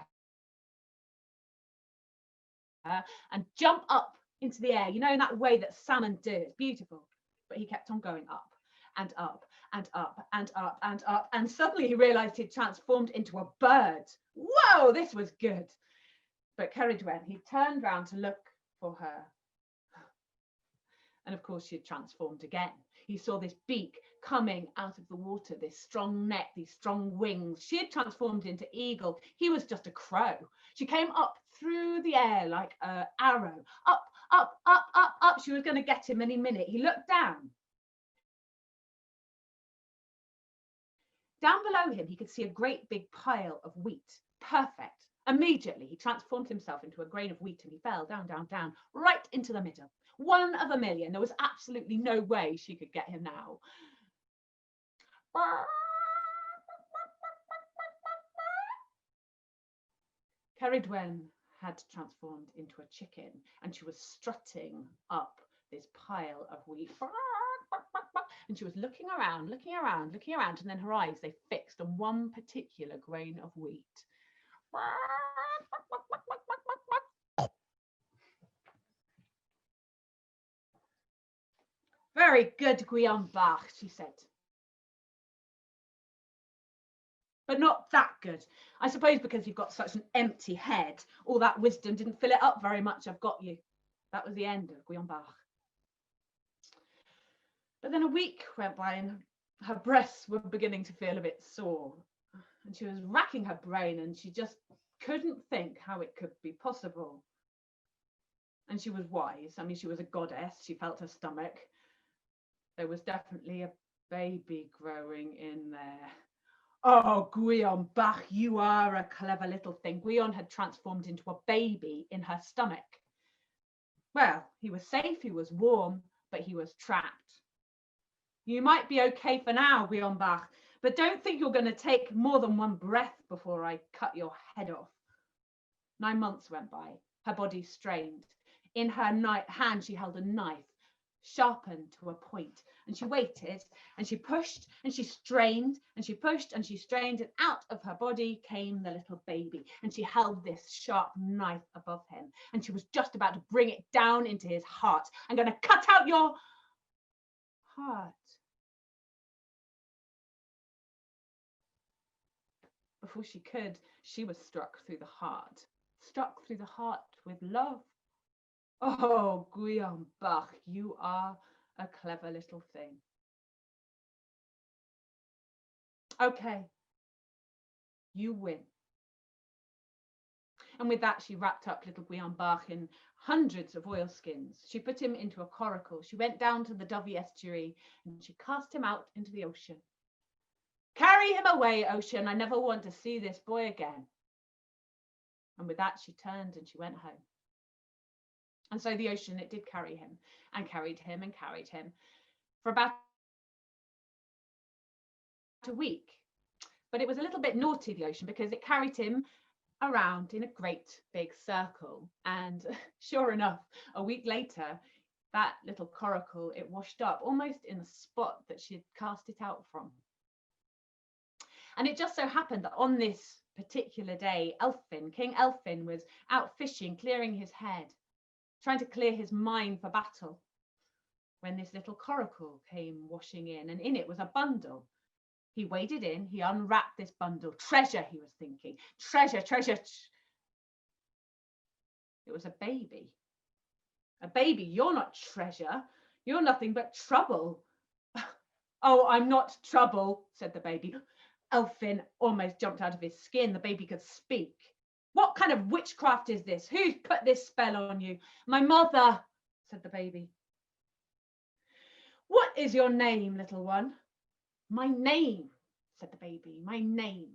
her and jump up into the air, you know, in that way that salmon do. It's beautiful. But he kept on going up and up and up and up and up. And suddenly he realized he'd transformed into a bird. Whoa, this was good. But Ceridwen, he turned round to look for her. And of course, she had transformed again. He saw this beak coming out of the water, this strong neck, these strong wings. She had transformed into eagle. He was just a crow. She came up through the air like an arrow, up, up, up, up, up. She was going to get him any minute. He looked down. Down below him, he could see a great big pile of wheat. Perfect. Immediately, he transformed himself into a grain of wheat and he fell down, down, down, right into the middle. 1 of a million. There was absolutely no way she could get him now. Ceridwen had transformed into a chicken and she was strutting up this pile of wheat. And she was looking around, looking around, looking around, and then her eyes, they fixed on one particular grain of wheat. Very good, Guion, she said. But not that good. I suppose because you've got such an empty head, all that wisdom didn't fill it up very much. I've got you. That was the end of Guion. But then a week went by and her breasts were beginning to feel a bit sore. And she was racking her brain and she just couldn't think how it could be possible. And she was wise. I mean, she was a goddess. She felt her stomach. There was definitely a baby growing in there. Oh, Guion, you are a clever little thing. Guion had transformed into a baby in her stomach. Well, he was safe, he was warm, but he was trapped. You might be okay for now, Guion, but don't think you're going to take more than one breath before I cut your head off. 9 months went by. Her body strained. In her hand, she held a knife, sharpened to a point, and she waited and she pushed and she strained and she pushed and she strained, and out of her body came the little baby, and she held this sharp knife above him and she was just about to bring it down into his heart. I'm going to cut out your heart. Before she could, she was struck through the heart with love. Oh, Guion, you are a clever little thing. Okay, you win. And with that, she wrapped up little Guion in hundreds of oilskins. She put him into a coracle. She went down to the Dovey estuary and she cast him out into the ocean. Carry him away, ocean. I never want to see this boy again. And with that, she turned and she went home. And so the ocean, it did carry him and carried him and carried him for about a week. But it was a little bit naughty, the ocean, because it carried him around in a great big circle. And sure enough, a week later, that little coracle, it washed up almost in the spot that she had cast it out from. And it just so happened that on this particular day, Elfin, King Elfin, was out fishing, clearing his head, trying to clear his mind for battle, when this little coracle came washing in, and in it was a bundle. He waded in, he unwrapped this bundle. Treasure, he was thinking. Treasure, treasure. It was a baby. A baby, you're not treasure. You're nothing but trouble. Oh, I'm not trouble, said the baby. Elfin almost jumped out of his skin. The baby could speak. What kind of witchcraft is this? Who's put this spell on you? My mother, said the baby. What is your name, little one? My name, said the baby, my name.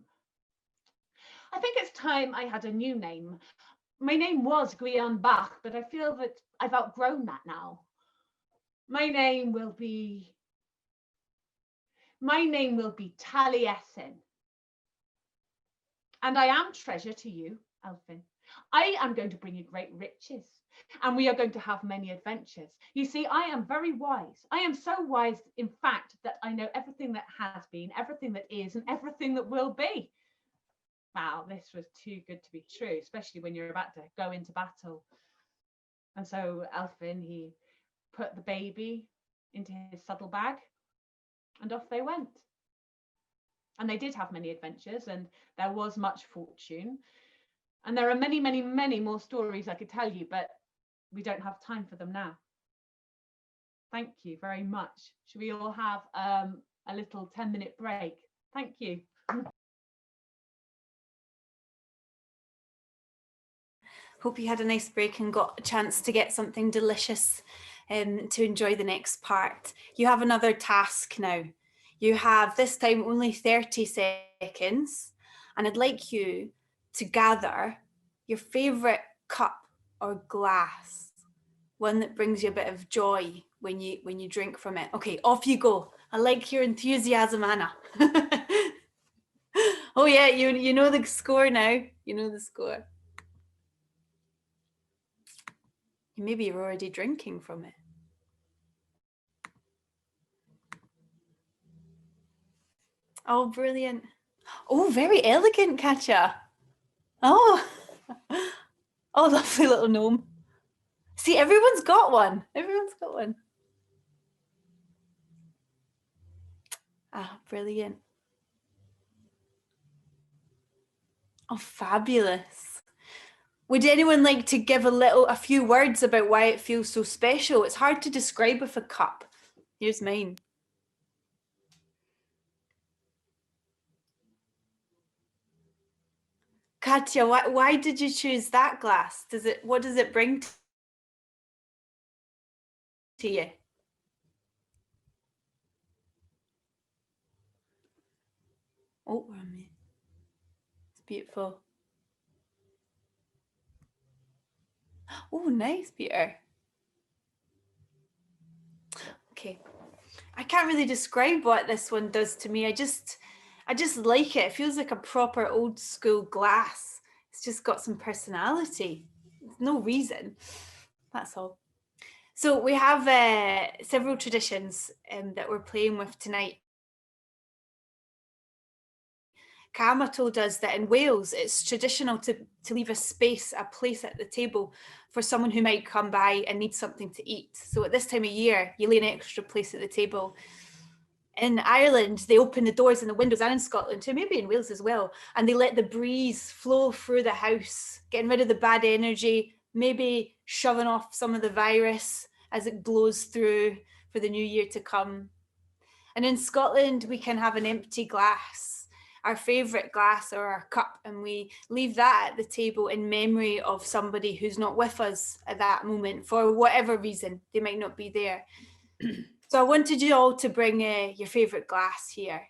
I think it's time I had a new name. My name was Guion Bach, but I feel that I've outgrown that now. My name will be Taliesin. And I am treasure to you, Elfin. I am going to bring you great riches, and we are going to have many adventures. You see, I am very wise. I am so wise, in fact, that I know everything that has been, everything that is, and everything that will be. Wow, this was too good to be true, especially when you're about to go into battle. And so Elfin, he put the baby into his saddlebag, and off they went. And they did have many adventures, and there was much fortune. And there are many, many, many more stories I could tell you, but we don't have time for them now. Thank you very much. Should we all have a little 10-minute break? Thank you. Hope you had a nice break and got a chance to get something delicious to enjoy the next part. You have another task now. You have this time only 30 seconds, and I'd like you to gather your favourite cup or glass, one that brings you a bit of joy when you drink from it. Okay, off you go. I like your enthusiasm, Anna. Oh yeah, you know the score now. You know the score. Maybe you're already drinking from it. Oh, brilliant. Oh, very elegant, Katja. Oh, oh, lovely little gnome. See, everyone's got one. Everyone's got one. Ah, brilliant. Oh, fabulous. Would anyone like to give a few words about why it feels so special? It's hard to describe with a cup. Here's mine. Katja, why did you choose that glass? What does it bring to you? Oh, we're on me. It's beautiful. Oh, nice, Peter. Okay. I can't really describe what this one does to me. I just like it. It feels like a proper old school glass. It's just got some personality. There's no reason. That's all. So we have several traditions that we're playing with tonight. Kama told us that in Wales, it's traditional to leave a space, a place at the table for someone who might come by and need something to eat. So at this time of year, you lay an extra place at the table. In Ireland, they open the doors and the windows, and in Scotland too, maybe in Wales as well, and they let the breeze flow through the house, getting rid of the bad energy, maybe shoving off some of the virus as it blows through for the new year to come. And in Scotland, we can have an empty glass, our favourite glass or our cup, and we leave that at the table in memory of somebody who's not with us at that moment for whatever reason. They might not be there. So I wanted you all to bring your favourite glass here.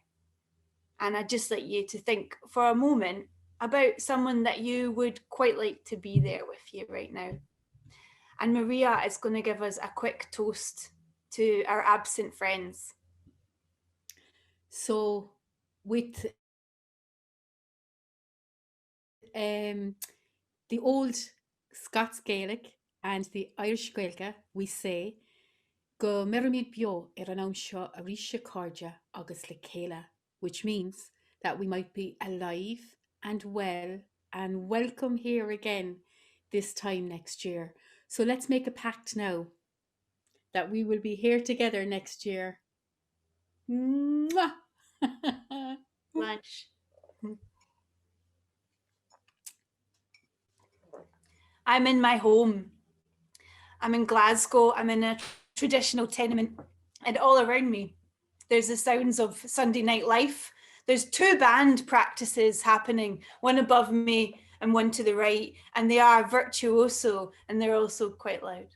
And I'd just like you to think for a moment about someone that you would quite like to be there with you right now. And Maria is going to give us a quick toast to our absent friends. So with the old Scots Gaelic and the Irish Gaelic, we say, Go miramid bio an anseo a risha cardia agus le céile, which means that we might be alive and well and welcome here again this time next year. So let's make a pact now that we will be here together next year. Mwah! Lunch. I'm in my home. I'm in Glasgow. I'm in a traditional tenement, and all around me, there's the sounds of Sunday night life. There's 2 band practices happening, one above me and one to the right, and they are virtuoso, and they're also quite loud.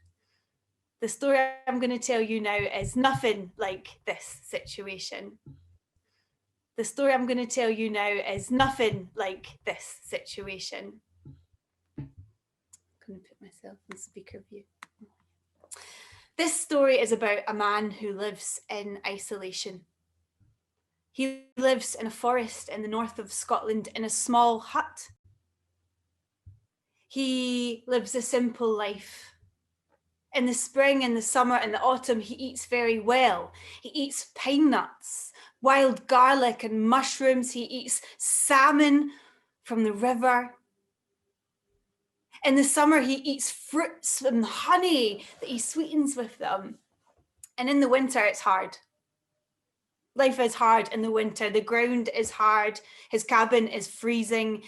The story I'm going to tell you now is nothing like this situation. The story I'm going to tell you now is nothing like this situation. I'm going to put myself in speaker view. This story is about a man who lives in isolation. He lives in a forest in the north of Scotland in a small hut. He lives a simple life. In the spring, in the summer, and the autumn, he eats very well. He eats pine nuts, wild garlic and mushrooms. He eats salmon from the river. In the summer, he eats fruits and honey that he sweetens with them. And in the winter, it's hard. Life is hard in the winter. The ground is hard. His cabin is freezing.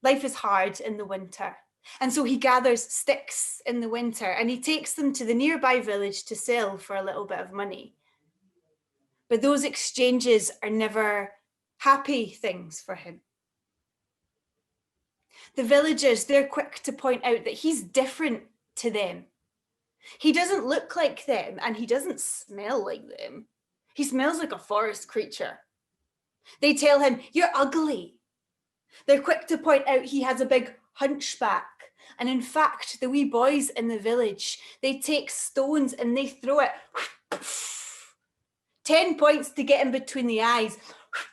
Life is hard in the winter. And so he gathers sticks in the winter and he takes them to the nearby village to sell for a little bit of money. But those exchanges are never happy things for him. The villagers, they're quick to point out that he's different to them. He doesn't look like them and he doesn't smell like them. He smells like a forest creature. They tell him, "You're ugly." They're quick to point out he has a big hunchback. And in fact, the wee boys in the village, they take stones and they throw it. 10 points to get him between the eyes.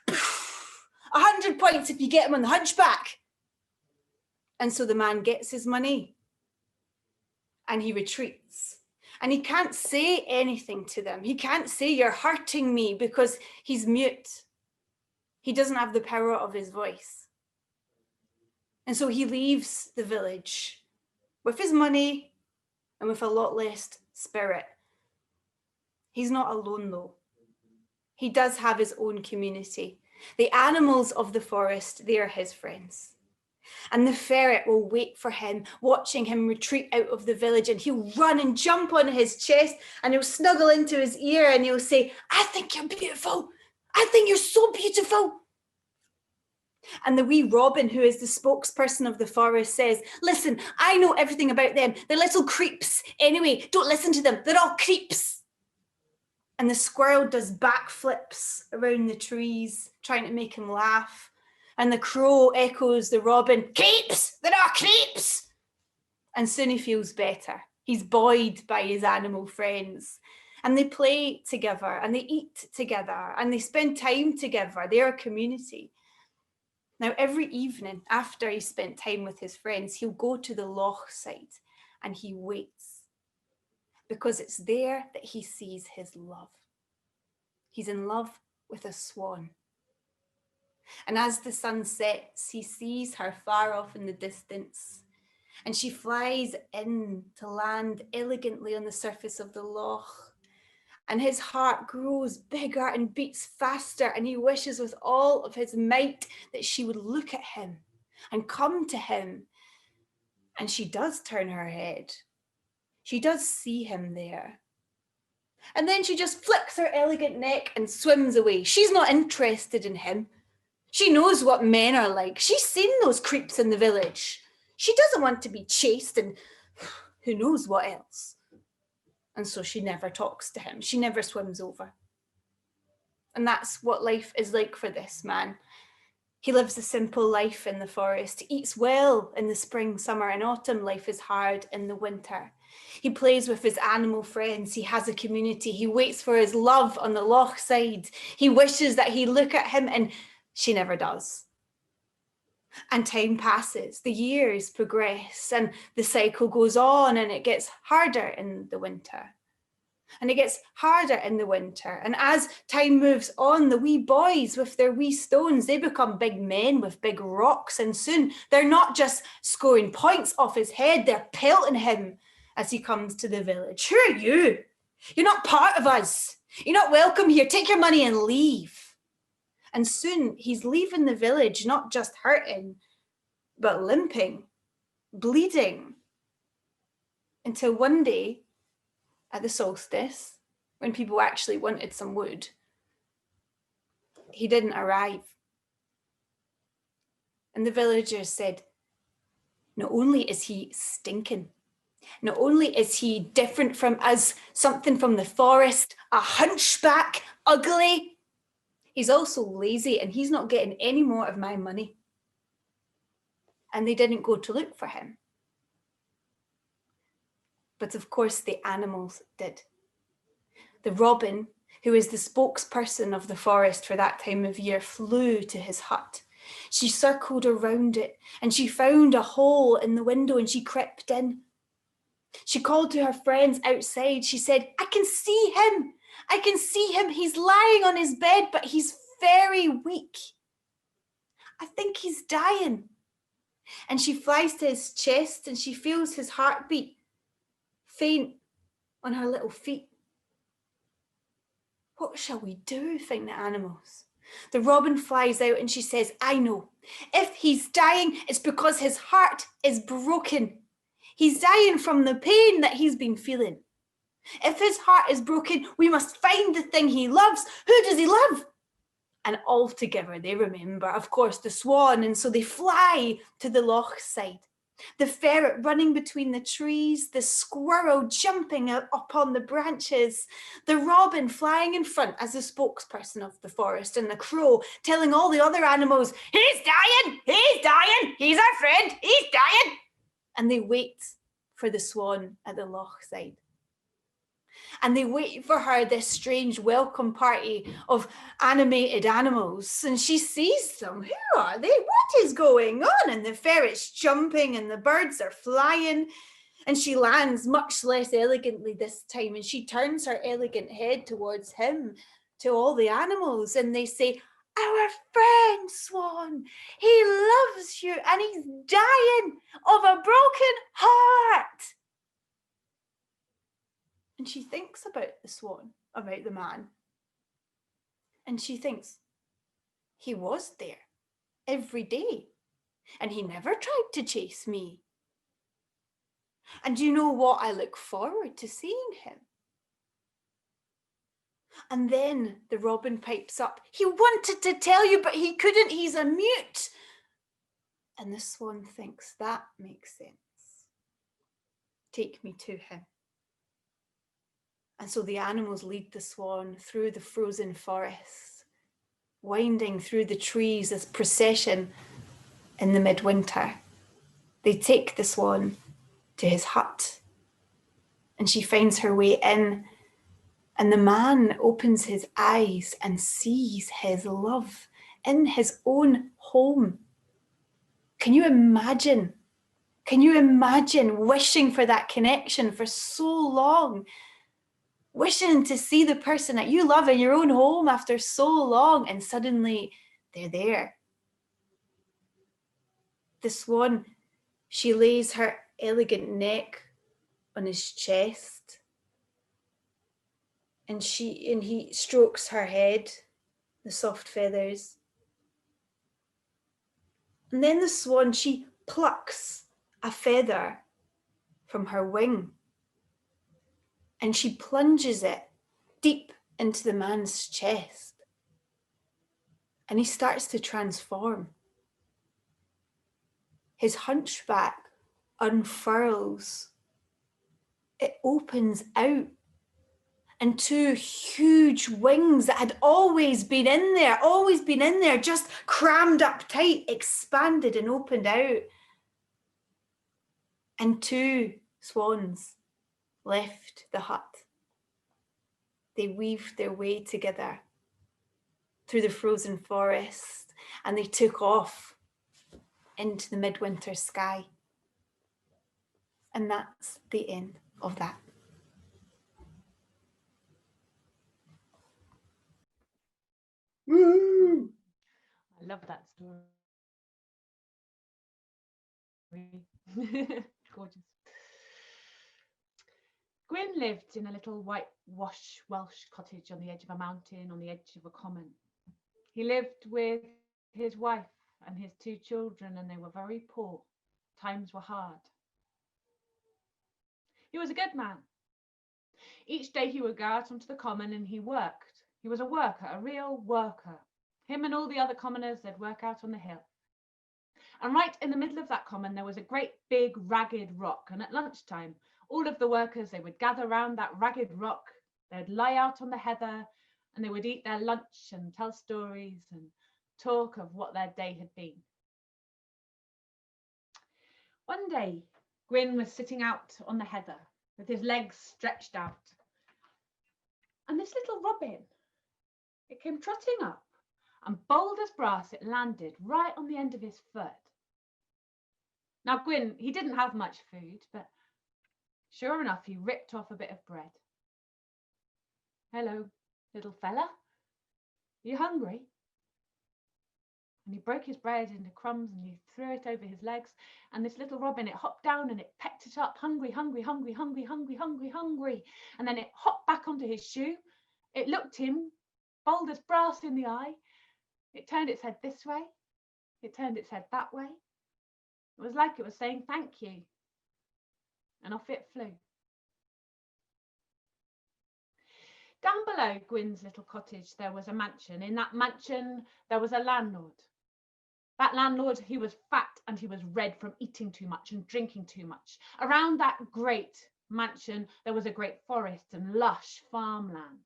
100 points if you get him on the hunchback. And so the man gets his money and he retreats. And he can't say anything to them. He can't say, "You're hurting me," because he's mute. He doesn't have the power of his voice. And so he leaves the village with his money and with a lot less spirit. He's not alone though. He does have his own community. The animals of the forest, they are his friends. And the ferret will wait for him, watching him retreat out of the village, and he'll run and jump on his chest and he'll snuggle into his ear and he'll say, "I think you're beautiful. I think you're so beautiful." And the wee robin, who is the spokesperson of the forest, says, "Listen, I know everything about them. They're little creeps. Anyway, don't listen to them. They're all creeps." And the squirrel does backflips around the trees, trying to make him laugh. And the crow echoes the robin, "Creeps! There are creeps!" And soon he feels better. He's buoyed by his animal friends. And they play together and they eat together and they spend time together. They're a community. Now, every evening after he spent time with his friends, he'll go to the loch side and he waits because it's there that he sees his love. He's in love with a swan. And as the sun sets, he sees her far off in the distance, and she flies in to land elegantly on the surface of the loch. And his heart grows bigger and beats faster, and he wishes with all of his might that she would look at him and come to him. And she does turn her head. She does see him there. And then she just flicks her elegant neck and swims away. She's not interested in him. She knows what men are like. She's seen those creeps in the village. She doesn't want to be chased and who knows what else. And so she never talks to him. She never swims over. And that's what life is like for this man. He lives a simple life in the forest, eats well in the spring, summer, and autumn. Life is hard in the winter. He plays with his animal friends. He has a community. He waits for his love on the loch side. He wishes that he'd look at him, and she never does. And time passes, the years progress, and the cycle goes on, and it gets harder in the winter. And it gets harder in the winter. And as time moves on, the wee boys with their wee stones, they become big men with big rocks. And soon they're not just scoring points off his head, they're pelting him as he comes to the village. Who are you? You're not part of us. You're not welcome here. Take your money and leave. And soon he's leaving the village, not just hurting, but limping, bleeding. Until one day, at the solstice, when people actually wanted some wood, he didn't arrive. And the villagers said, not only is he stinking, not only is he different from us, something from the forest, a hunchback, ugly, he's also lazy and he's not getting any more of my money. And they didn't go to look for him. But of course the animals did. The robin, who is the spokesperson of the forest for that time of year, flew to his hut. She circled around it and she found a hole in the window and she crept in. She called to her friends outside. She said, I can see him. I can see him. He's lying on his bed, but he's very weak. I think he's dying. And she flies to his chest and she feels his heartbeat faint on her little feet. What shall we do, think the animals. The robin flies out and she says, I know. If he's dying, it's because his heart is broken. He's dying from the pain that he's been feeling. If his heart is broken, we must find the thing he loves. Who does he love? And all together they remember, of course, the swan. And so they fly to the loch side. The ferret running between the trees, the squirrel jumping up on the branches, the robin flying in front as the spokesperson of the forest, and the crow telling all the other animals, he's dying, he's our friend, he's dying. And they wait for the swan at the loch side. And they wait for her, this strange welcome party of animated animals. And she sees them. Who are they? What is going on? And the ferret's jumping and the birds are flying. And she lands much less elegantly this time. And she turns her elegant head towards him, to all the animals. And they say, our friend Swan, he loves you and he's dying of a broken heart. And she thinks about the swan, about the man. And she thinks, he was there every day. And he never tried to chase me. And you know what? I look forward to seeing him. And then the robin pipes up. He wanted to tell you, but he couldn't. He's a mute. And the swan thinks, that makes sense. Take me to him. And so the animals lead the swan through the frozen forest, winding through the trees as procession in the midwinter. They take the swan to his hut, and she finds her way in, and the man opens his eyes and sees his love in his own home. Can you imagine? Can you imagine wishing for that connection for so long? Wishing to see the person that you love in your own home after so long, and suddenly they're there. The swan, she lays her elegant neck on his chest, and he strokes her head, the soft feathers. And then the swan, she plucks a feather from her wing, and she plunges it deep into the man's chest. And he starts to transform. His hunchback unfurls. It opens out. And two huge wings that had always been in there, just crammed up tight, expanded and opened out. And two swans left the hut. They weaved their way together through the frozen forest, and they took off into the midwinter sky. And that's the end of that. Woo! I love that story. Gorgeous. Gwyn lived in a little whitewash Welsh cottage on the edge of a mountain, on the edge of a common. He lived with his wife and his 2 children, and they were very poor. Times were hard. He was a good man. Each day he would go out onto the common and he worked. He was a worker, a real worker. Him and all the other commoners, they'd work out on the hill. And right in the middle of that common, there was a great big ragged rock. And at lunchtime, all of the workers, they would gather around that ragged rock. They'd lie out on the heather and they would eat their lunch and tell stories and talk of what their day had been. One day, Gwyn was sitting out on the heather with his legs stretched out. And this little robin, it came trotting up, and bold as brass, it landed right on the end of his foot. Now, Gwyn, he didn't have much food, but sure enough, he ripped off a bit of bread. Hello, little fella. Are you hungry? And he broke his bread into crumbs and he threw it over his legs. And this little robin, it hopped down and it pecked it up. Hungry, hungry, hungry, hungry, hungry, hungry, hungry. And then it hopped back onto his shoe. It looked him, bold as brass in the eye. It turned its head this way. It turned its head that way. It was like it was saying thank you. And off it flew. Down below Gwyn's little cottage, there was a mansion. In that mansion, there was a landlord. That landlord, he was fat and he was red from eating too much and drinking too much. Around that great mansion, there was a great forest and lush farmland.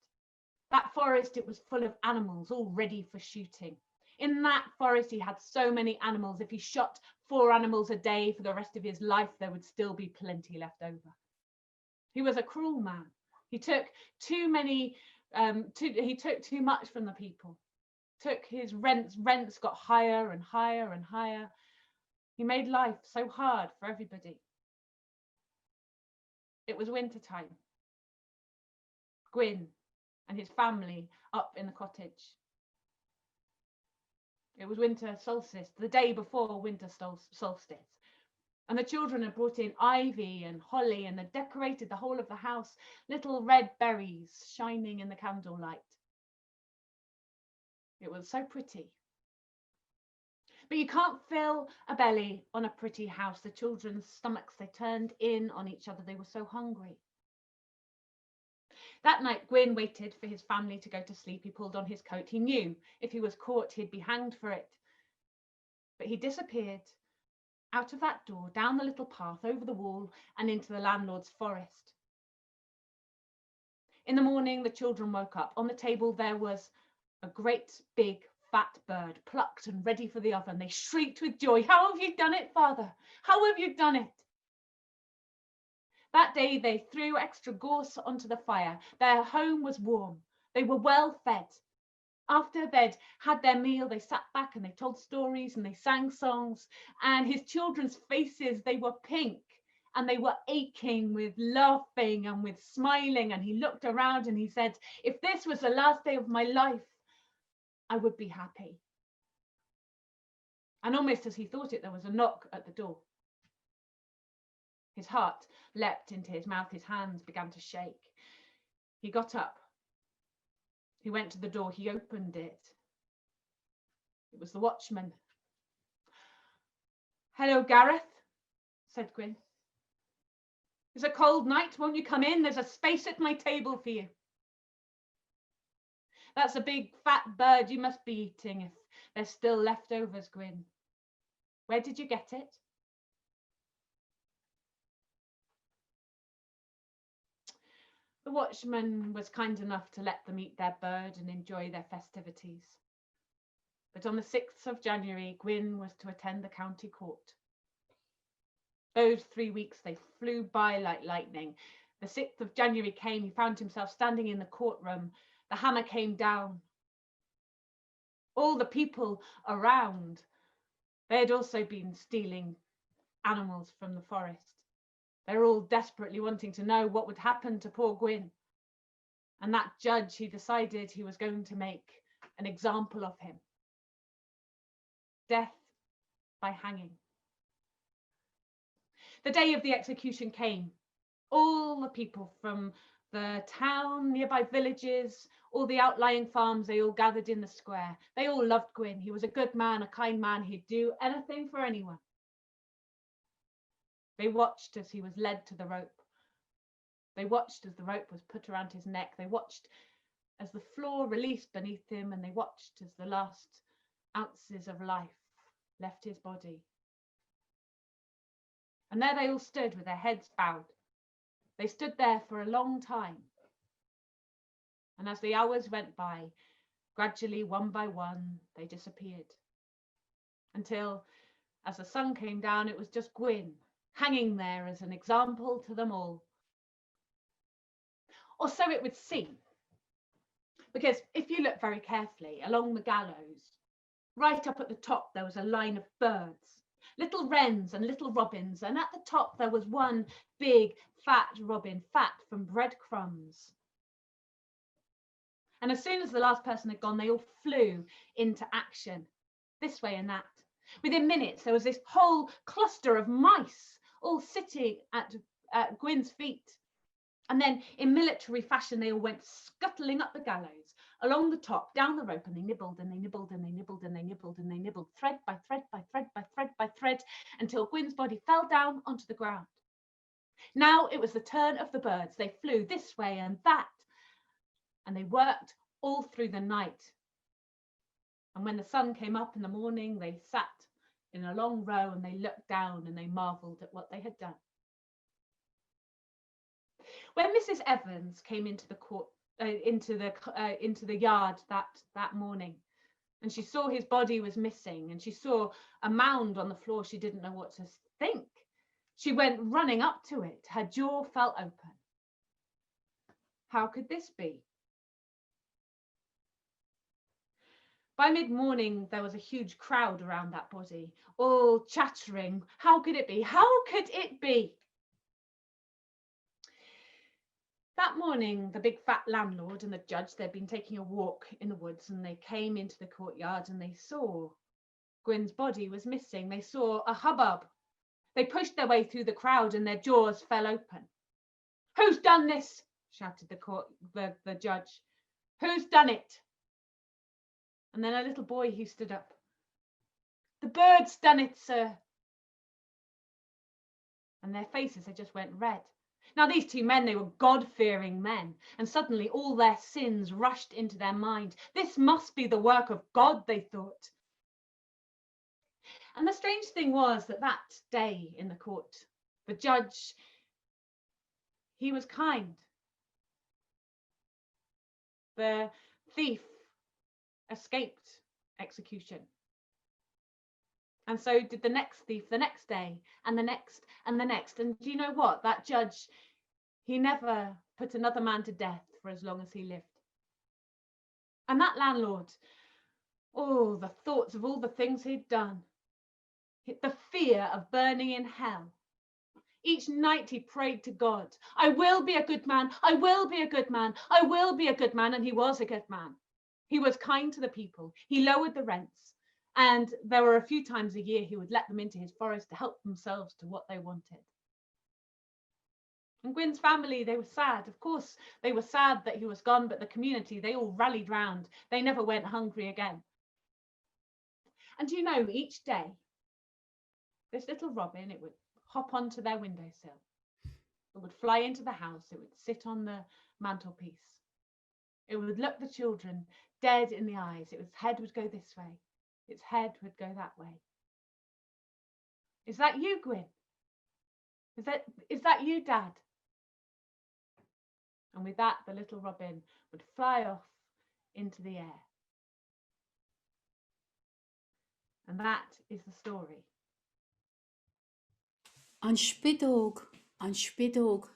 That forest, it was full of animals, all ready for shooting. In that forest, he had so many animals. If he shot 4 animals a day for the rest of his life, there would still be plenty left over. He was a cruel man. He took too many, he took too much from the people. Took his rents got higher and higher and higher. He made life so hard for everybody. It was winter time. Gwyn and his family up in the cottage. It was winter solstice, the day before winter solstice. And the children had brought in ivy and holly and had decorated the whole of the house, little red berries shining in the candlelight. It was so pretty. But you can't fill a belly on a pretty house. The children's stomachs, they turned in on each other. They were so hungry. That night, Gwyn waited for his family to go to sleep. He pulled on his coat. He knew if he was caught, he'd be hanged for it. But he disappeared out of that door, down the little path, over the wall, and into the landlord's forest. In the morning, the children woke up. On the table, there was a great big fat bird, plucked and ready for the oven. They shrieked with joy. How have you done it, Father? How have you done it? That day, they threw extra gorse onto the fire. Their home was warm. They were well fed. After they'd had their meal, they sat back and they told stories and they sang songs. And his children's faces, they were pink and they were aching with laughing and with smiling. And he looked around and he said, if this was the last day of my life, I would be happy. And almost as he thought it, there was a knock at the door. His heart leapt into his mouth. His hands began to shake. He got up. He went to the door. He opened it. It was the watchman. Hello, Gareth, said Gwyn. It's a cold night. Won't you come in? There's a space at my table for you. That's a big fat bird you must be eating if there's still leftovers, Gwyn. Where did you get it? The watchman was kind enough to let them eat their bird and enjoy their festivities. But on the 6th of January, Gwyn was to attend the county court. Those 3 weeks, they flew by like lightning. The 6th of January came, he found himself standing in the courtroom. The hammer came down. All the people around, they had also been stealing animals from the forest. They were all desperately wanting to know what would happen to poor Gwyn. And that judge, he decided he was going to make an example of him. Death by hanging. The day of the execution came. All the people from the town, nearby villages, all the outlying farms, they all gathered in the square. They all loved Gwyn. He was a good man, a kind man. He'd do anything for anyone. They watched as he was led to the rope. They watched as the rope was put around his neck. They watched as the floor released beneath him, and they watched as the last ounces of life left his body. And there they all stood with their heads bowed. They stood there for a long time. And as the hours went by, gradually, one by one, they disappeared. Until, as the sun came down, it was just Gwyn, hanging there as an example to them all. Or so it would seem. Because if you look very carefully along the gallows, right up at the top, there was a line of birds, little wrens and little robins. And at the top, there was one big, fat robin, fat from breadcrumbs. And as soon as the last person had gone, they all flew into action, this way and that. Within minutes, there was this whole cluster of mice all sitting at Gwyn's feet. And then in military fashion, they all went scuttling up the gallows, along the top, down the rope, and they nibbled and they nibbled and they nibbled and they nibbled and they nibbled, thread by thread by thread by thread by thread, until Gwyn's body fell down onto the ground. Now it was the turn of the birds. They flew this way and that, and they worked all through the night. And when the sun came up in the morning, they sat in a long row and they looked down and they marvelled at what they had done. When Mrs. Evans came into the court, into the yard that morning, and she saw his body was missing, and she saw a mound on the floor, she didn't know what to think. She went running up to it. Her jaw fell open. How could this be? By mid-morning, there was a huge crowd around that body, all chattering. How could it be? How could it be? That morning, the big fat landlord and the judge, they'd been taking a walk in the woods, and they came into the courtyard and they saw Gwyn's body was missing. They saw a hubbub. They pushed their way through the crowd and their jaws fell open. "Who's done this?" shouted the judge. "Who's done it?" And then a little boy who stood up. "The bird's done it, sir." And their faces had just went red. Now these two men, they were God-fearing men, and suddenly all their sins rushed into their mind. This must be the work of God, they thought. And the strange thing was that day in the court, the judge, he was kind. The thief escaped execution. And so did the next thief the next day, and the next and the next. And do you know what? That judge, he never put another man to death for as long as he lived. And that landlord, oh, the thoughts of all the things he'd done, the fear of burning in hell. Each night he prayed to God, "I will be a good man, I will be a good man, I will be a good man." And he was a good man. He was kind to the people. He lowered the rents. And there were a few times a year he would let them into his forest to help themselves to what they wanted. And Gwyn's family, they were sad. Of course, they were sad that he was gone, but the community, they all rallied round. They never went hungry again. And you know, each day, this little robin, it would hop onto their windowsill. It would fly into the house. It would sit on the mantelpiece. It would look the children dead in the eyes. Its head would go this way. Its head would go that way. "Is that you, Gwyn? Is that you, Dad?" And with that, the little robin would fly off into the air. And that is the story. An spidóg,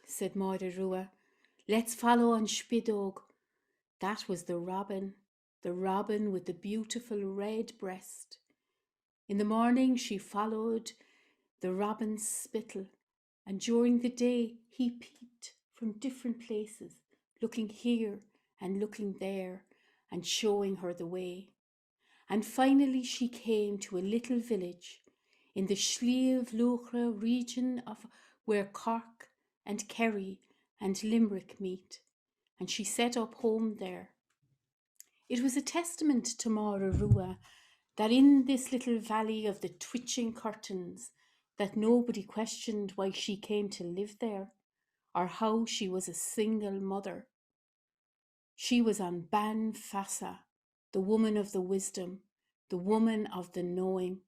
said Máire Rua. "Let's follow an spidóg." That was the robin with the beautiful red breast. In the morning she followed the robin's spittle, and during the day he peeped from different places, looking here and looking there, and showing her the way. And finally she came to a little village in the Slieve Luachra region of where Cork and Kerry and Limerick meet, and she set up home there. It was a testament to Máire Rua that in this little valley of the twitching curtains that nobody questioned why she came to live there or how she was a single mother. She was on Ban Fassa, the woman of the wisdom, the woman of the knowing,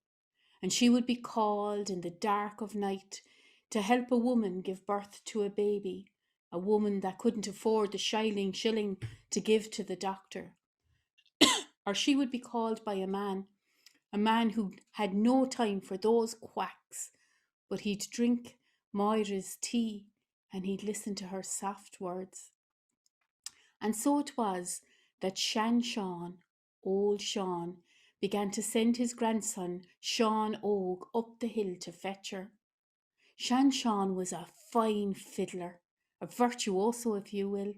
and she would be called in the dark of night to help a woman give birth to a baby, a woman that couldn't afford the shilling to give to the doctor. Or she would be called by a man who had no time for those quacks, but he'd drink Moira's tea and he'd listen to her soft words. And so it was that Sean, old Sean, began to send his grandson Sean Og up the hill to fetch her. Sean was a fine fiddler, a virtuoso if you will.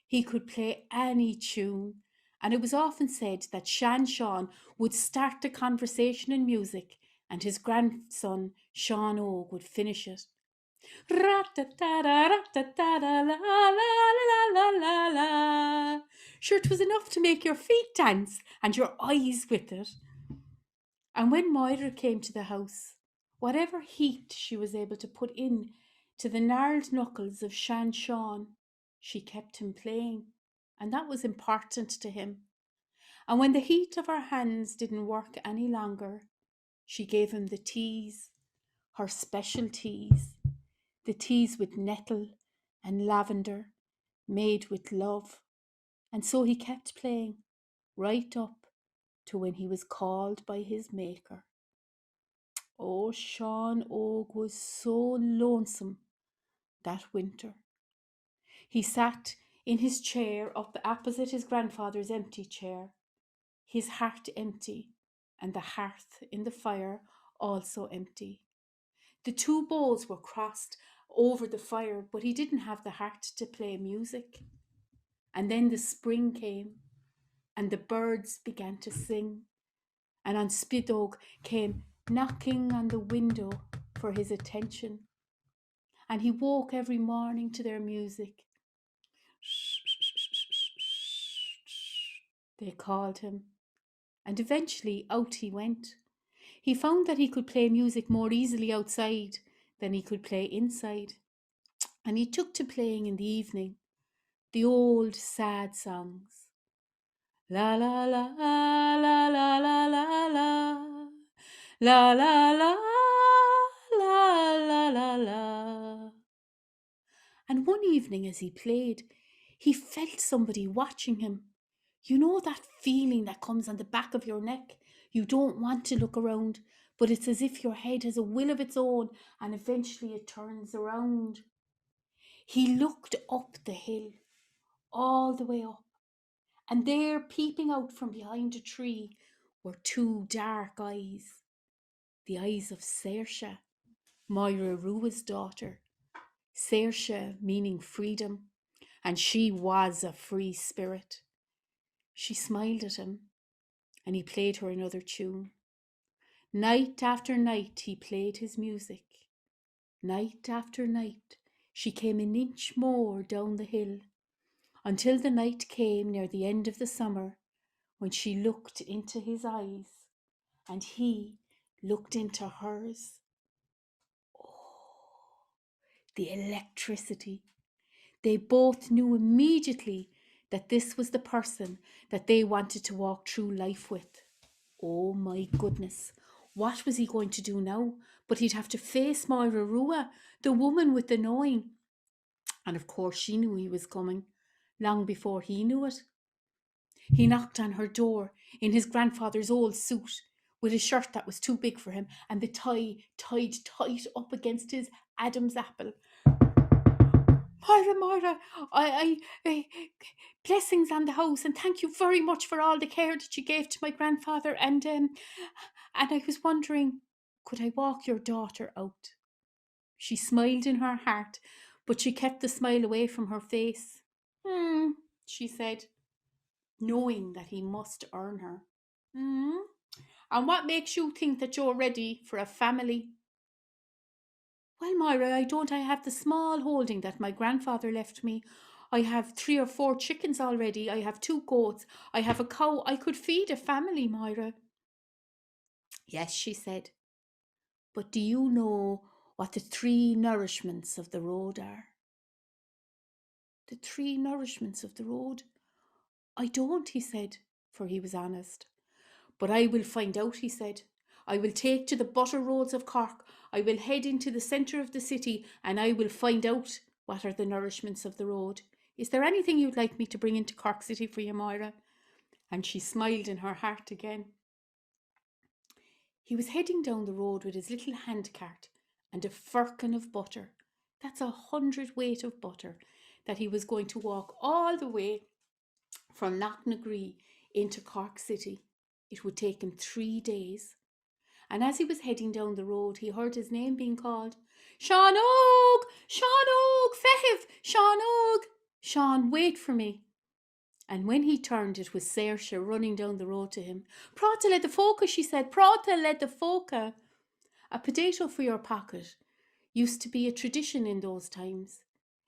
He could play any tune, and it was often said that Sean would start the conversation in music and his grandson Sean Og would finish it. Sure, it was enough to make your feet dance and your eyes with it. And when Moira came to the house, whatever heat she was able to put in to the gnarled knuckles of Sean, she kept him playing, and that was important to him. And when the heat of her hands didn't work any longer, she gave him the teas, her special teas, the teas with nettle and lavender, made with love. And so he kept playing, right up to when he was called by his maker. Oh, Sean Og was so lonesome that winter. He sat in his chair up opposite his grandfather's empty chair, his heart empty, and the hearth in the fire also empty. The two bowls were crossed over the fire, but he didn't have the heart to play music. And then the spring came, and the birds began to sing, and on Spidog came knocking on the window for his attention. And he woke every morning to their music. They called him, and eventually out he went. He found that he could play music more easily outside than he could play inside, and he took to playing in the evening the old sad songs. La la la la la la la la la la la la la la. And one evening as he played, he felt somebody watching him. You know that feeling that comes on the back of your neck? You don't want to look around, but it's as if your head has a will of its own and eventually it turns around. He looked up the hill, all the way up, and there, peeping out from behind a tree, were two dark eyes. The eyes of Saoirse, Máire Rua's daughter. Saoirse meaning freedom, and she was a free spirit. She smiled at him, and he played her another tune. Night after night he played his music. Night after night she came an inch more down the hill, until the night came near the end of the summer, when she looked into his eyes, and he looked into hers. Oh, the electricity. They both knew immediately that this was the person that they wanted to walk through life with. Oh my goodness, what was he going to do now? But he'd have to face Máire Rua, the woman with the knowing. And of course she knew he was coming, long before he knew it. He knocked on her door in his grandfather's old suit, with a shirt that was too big for him and the tie tied tight up against his Adam's apple. Máire, I blessings on the house, and thank you very much for all the care that you gave to my grandfather. And I was wondering, could I walk your daughter out? She smiled in her heart, but she kept the smile away from her face. She said, knowing that he must earn her. And what makes you think that you're ready for a family? Well, Myra, I have the small holding that my grandfather left me. I have 3 or 4 chickens already. I have 2 goats. I have a cow. I could feed a family, Myra. Yes, she said. But do you know what the 3 nourishments of the road are? The 3 nourishments of the road? I don't, he said, for he was honest. But I will find out, he said. I will take to the butter roads of Cork. I will head into the centre of the city and I will find out what are the nourishments of the road. Is there anything you'd like me to bring into Cork City for you, Moira? And she smiled in her heart again. He was heading down the road with his little handcart and a firkin of butter. That's 100 weight of butter that he was going to walk all the way from Knocknagree into Cork City. It would take him 3 days. And as he was heading down the road, he heard his name being called. Sean Og! Sean Og! Fehiv! Sean Og! Sean, wait for me. And when he turned, it was Saoirse running down the road to him. Prata le the foca, she said. Prata le the foca. A potato for your pocket used to be a tradition in those times.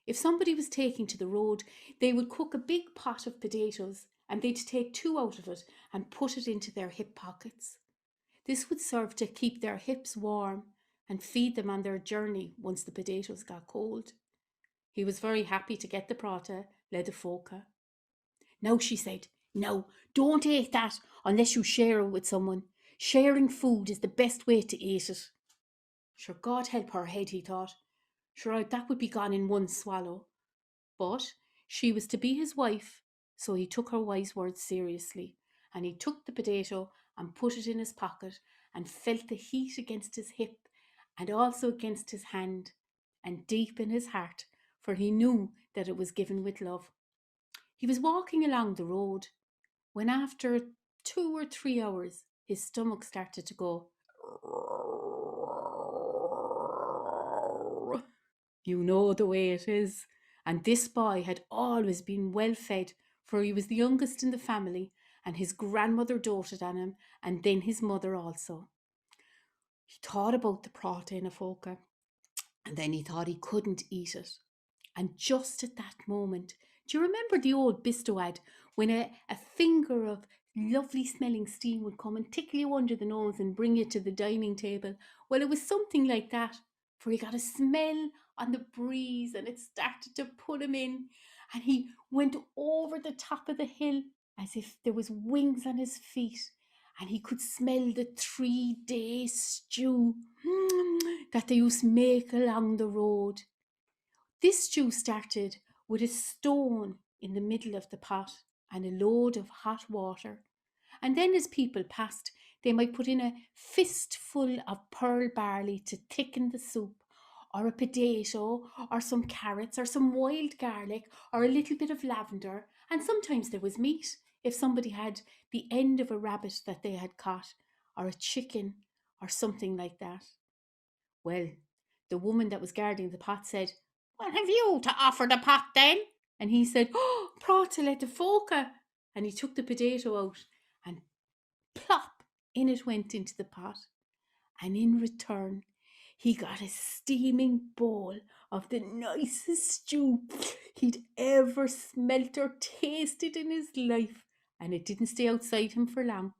If somebody was taking to the road, they would cook a big pot of potatoes and they'd take 2 out of it and put it into their hip pockets. This would serve to keep their hips warm and feed them on their journey once the potatoes got cold. He was very happy to get the prata le the foca. Now, she said, no, don't eat that unless you share it with someone. Sharing food is the best way to eat it. Sure, God help her head, he thought. Sure, that would be gone in one swallow. But she was to be his wife, so he took her wise words seriously, and he took the potato and put it in his pocket and felt the heat against his hip and also against his hand and deep in his heart, for he knew that it was given with love. He was walking along the road when after 2 or 3 hours his stomach started to go. You know the way it is. And this boy had always been well fed, for he was the youngest in the family, and his grandmother doted on him, and then his mother also. He thought about the prata in a foca, and then he thought he couldn't eat it. And just at that moment, do you remember the old Bisto ad, when a finger of lovely smelling steam would come and tickle you under the nose and bring you to the dining table? Well, it was something like that, for he got a smell on the breeze and it started to put him in, and he went over the top of the hill as if there was wings on his feet, and he could smell the 3-day stew that they used to make along the road. This stew started with a stone in the middle of the pot and a load of hot water. And then as people passed, they might put in a fistful of pearl barley to thicken the soup, or a potato, or some carrots, or some wild garlic, or a little bit of lavender. And sometimes there was meat, if somebody had the end of a rabbit that they had caught, or a chicken, or something like that. Well, the woman that was guarding the pot said, "What have you to offer the pot then?" And he said, "Oh, prata le the foca." And he took the potato out and plop, in it went into the pot. And in return, he got a steaming bowl of the nicest stew he'd ever smelt or tasted in his life. And it didn't stay outside him for long.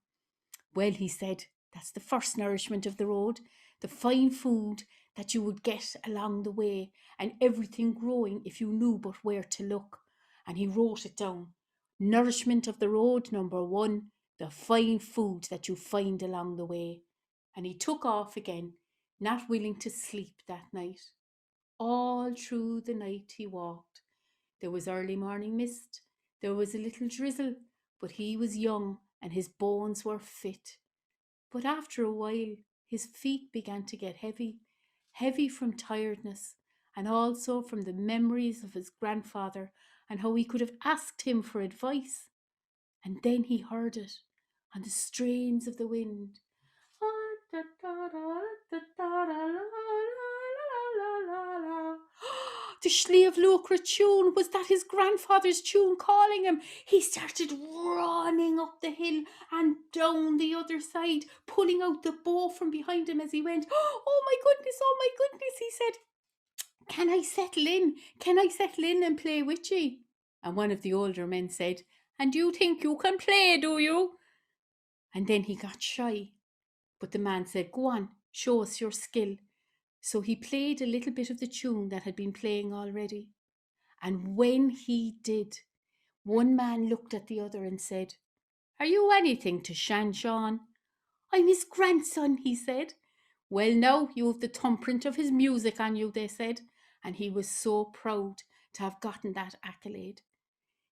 Well, he said, that's the first nourishment of the road, the fine food that you would get along the way, and everything growing if you knew but where to look. And he wrote it down. Nourishment of the road, number 1, the fine food that you find along the way. And he took off again, not willing to sleep that night. All through the night he walked. There was early morning mist, there was a little drizzle, but he was young and his bones were fit. But after a while, his feet began to get heavy, heavy from tiredness, and also from the memories of his grandfather and how he could have asked him for advice. And then he heard it on the strains of the wind. The Sliabh Luachra tune, was that his grandfather's tune calling him? He started running up the hill and down the other side, pulling out the bow from behind him as he went. Oh my goodness, he said. Can I settle in? Can I settle in and play with ye? And one of the older men said, and you think you can play, do you? And then he got shy. But the man said, go on, show us your skill. So he played a little bit of the tune that had been playing already. And when he did, one man looked at the other and said, are you anything to Shan Sean? I'm his grandson, he said. Well, now you have the thumbprint of his music on you, they said. And he was so proud to have gotten that accolade.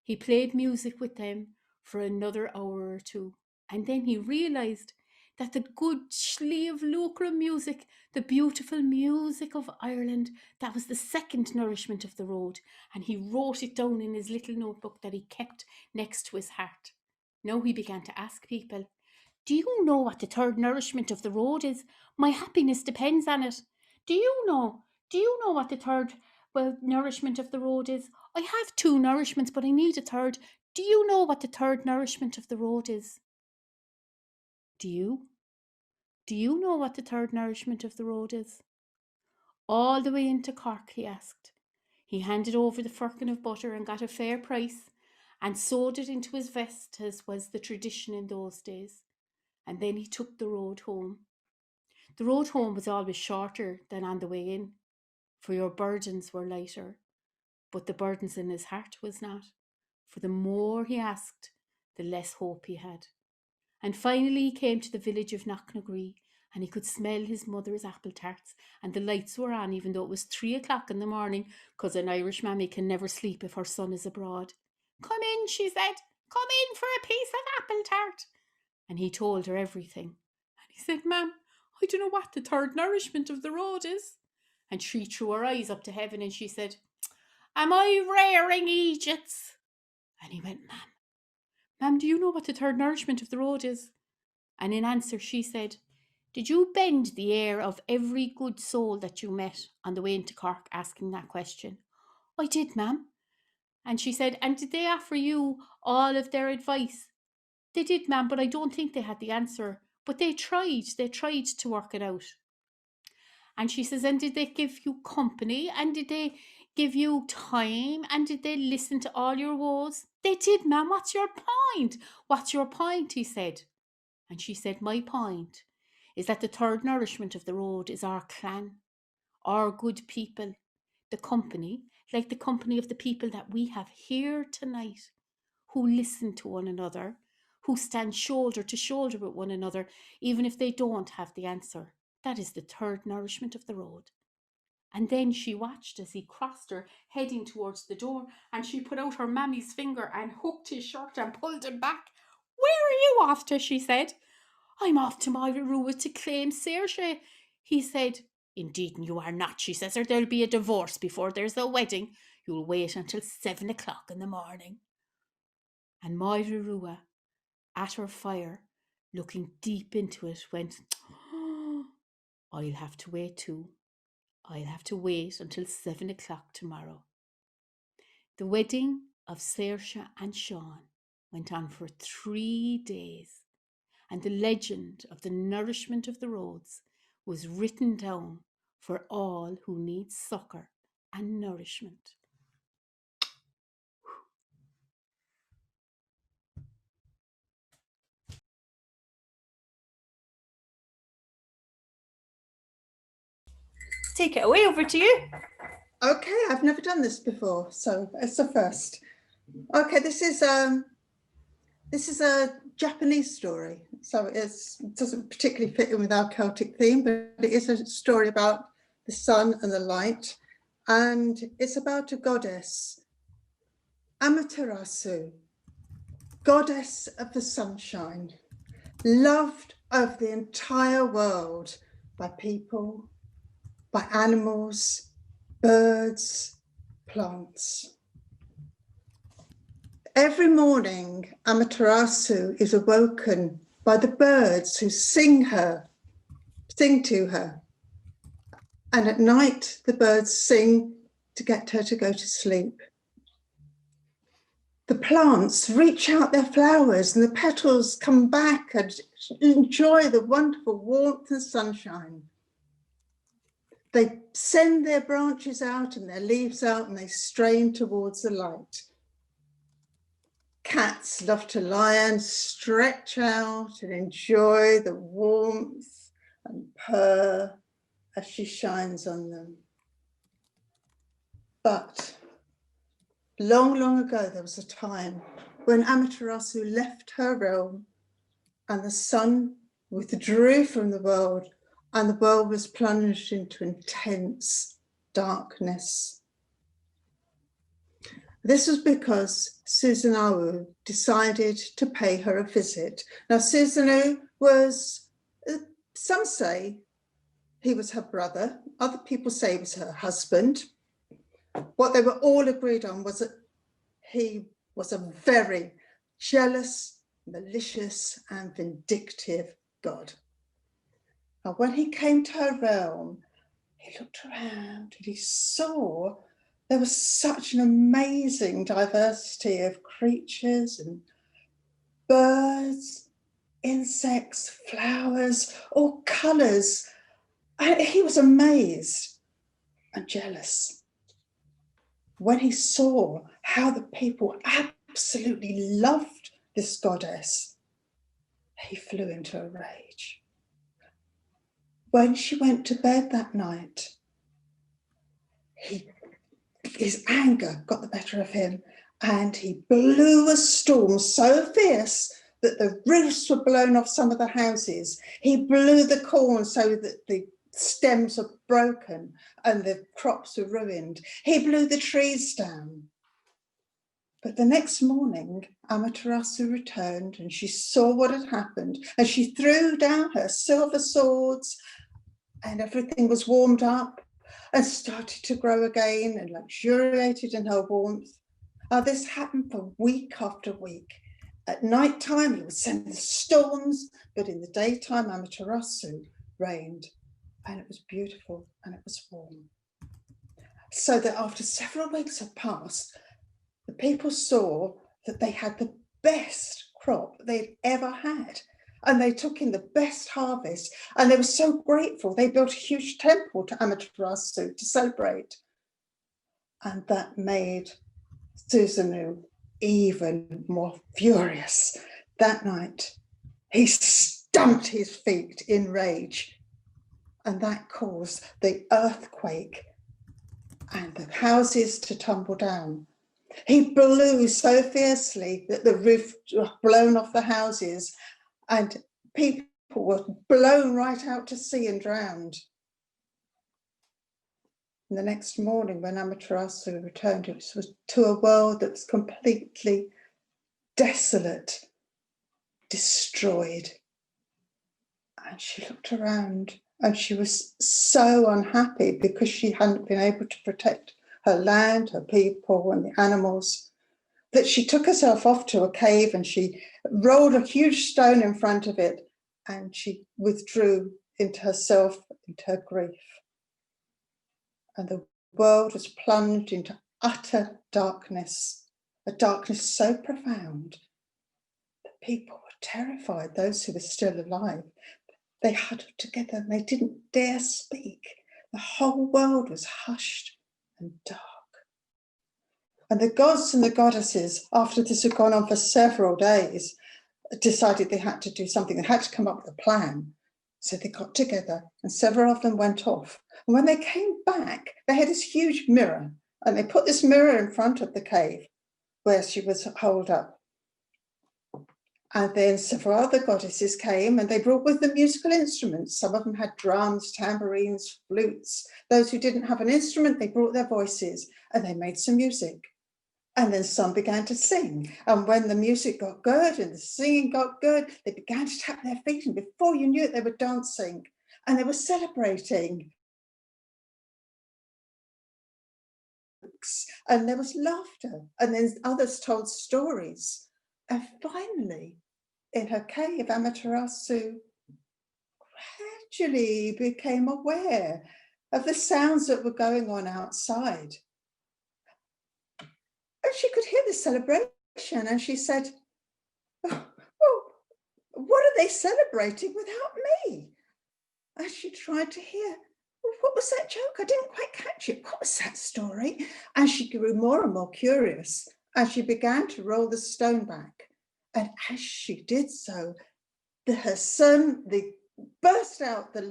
He played music with them for another hour or two. And then he realised that the good Sliabh Luachra music, the beautiful music of Ireland, that was the second nourishment of the road. And he wrote it down in his little notebook that he kept next to his heart. Now he began to ask people, do you know what the third nourishment of the road is? My happiness depends on it. Do you know what the third nourishment of the road is? I have two nourishments, but I need a third. Do you know what the third nourishment of the road is? Do you? Do you know what the third nourishment of the road is? All the way into Cork, he asked. He handed over the firkin of butter and got a fair price and sewed it into his vest, as was the tradition in those days. And then he took the road home. The road home was always shorter than on the way in, for your burdens were lighter, but the burdens in his heart was not, for the more he asked, the less hope he had. And finally he came to the village of Knocknagree, and he could smell his mother's apple tarts, and the lights were on even though it was 3 o'clock in the morning, because an Irish mammy can never sleep if her son is abroad. Come in, she said, come in for a piece of apple tart. And he told her everything. And he said, Ma'am, I don't know what the third nourishment of the road is. And she threw her eyes up to heaven and she said, am I rearing Egypts? And he went, Ma'am, do you know what the third nourishment of the road is? And in answer she said, did you bend the ear of every good soul that you met on the way into Cork asking that question? I did, ma'am. And she said, and did they offer you all of their advice? They did, ma'am, but I don't think they had the answer. But they tried to work it out. And she says, and did they give you company? And did they give you time? And did they listen to all your woes? They did, ma'am. What's your point? What's your point? He said. And she said, my point is that the third nourishment of the road is our clan, our good people, the company, like the company of the people that we have here tonight, who listen to one another, who stand shoulder to shoulder with one another, even if they don't have the answer. That is the third nourishment of the road. And then she watched as he crossed her, heading towards the door, and she put out her mammy's finger and hooked his shirt and pulled him back. Where are you off to? She said. I'm off to my Rua to claim Saoirse. He said, indeed you are not, she says, or there'll be a divorce before there's a wedding. You'll wait until 7 o'clock in the morning. And Moira Rua, at her fire, looking deep into it, went, oh, I'll have to wait too. I'll have to wait until 7 o'clock tomorrow. The wedding of Saoirse and Sean went on for 3 days, and the legend of the nourishment of the roads was written down for all who need succour and nourishment. Take it away, over to you. Okay, I've never done this before, so it's the first. Okay, this is a Japanese story, so it doesn't particularly fit in with our Celtic theme, but it is a story about the sun and the light, and it's about a goddess, Amaterasu, goddess of the sunshine, loved of the entire world by people, by animals, birds, plants. Every morning, Amaterasu is awoken by the birds who sing to her. And at night, the birds sing to get her to go to sleep. The plants reach out their flowers and the petals come back and enjoy the wonderful warmth and sunshine. They send their branches out and their leaves out and they strain towards the light. Cats love to lie and stretch out and enjoy the warmth and purr as she shines on them. But long, long ago, there was a time when Amaterasu left her realm and the sun withdrew from the world and the world was plunged into intense darkness. This was because Susanoo decided to pay her a visit. Now, Susanoo was, some say he was her brother, other people say he was her husband. What they were all agreed on was that he was a very jealous, malicious, and vindictive god. Now, when he came to her realm, he looked around and he saw there was such an amazing diversity of creatures and birds, insects, flowers, all colours. And he was amazed and jealous when he saw how the people absolutely loved this goddess. He flew into a rage. When she went to bed that night, his anger got the better of him and he blew a storm so fierce that the roofs were blown off some of the houses. He blew the corn so that the stems were broken and the crops were ruined. He blew the trees down. But the next morning, Amaterasu returned and she saw what had happened and she threw down her silver swords and everything was warmed up and started to grow again and luxuriated in her warmth. This happened for week after week. At night time, he would send the storms, but in the daytime, Amaterasu reigned, and it was beautiful and it was warm. So that after several weeks had passed, the people saw that they had the best crop they'd ever had. And they took in the best harvest and they were so grateful. They built a huge temple to Amaterasu to celebrate. And that made Susanoo even more furious. That night, he stamped his feet in rage and that caused the earthquake and the houses to tumble down. He blew so fiercely that the roof was blown off the houses and people were blown right out to sea and drowned. And the next morning when Amaterasu returned, it was to a world that was completely desolate, destroyed. And she looked around and she was so unhappy because she hadn't been able to protect her land, her people and the animals, that she took herself off to a cave and she rolled a huge stone in front of it and she withdrew into herself, into her grief. And the world was plunged into utter darkness, a darkness so profound that people were terrified, those who were still alive. They huddled together and they didn't dare speak. The whole world was hushed and dark. And the gods and the goddesses, after this had gone on for several days, decided they had to do something. They had to come up with a plan. So they got together and several of them went off. And when they came back, they had this huge mirror and they put this mirror in front of the cave where she was holed up. And then several other goddesses came and they brought with them musical instruments. Some of them had drums, tambourines, flutes. Those who didn't have an instrument, they brought their voices and they made some music. And then some began to sing. And when the music got good and the singing got good, they began to tap their feet. And before you knew it, they were dancing and they were celebrating. And there was laughter. And then others told stories. And finally, in her cave, Amaterasu gradually became aware of the sounds that were going on outside. And she could hear the celebration And she said, oh, well, what are they celebrating without me? As she tried to hear, well, what was that joke? I didn't quite catch it. What was that story? And she grew more and more curious as she began to roll the stone back. And as she did so, the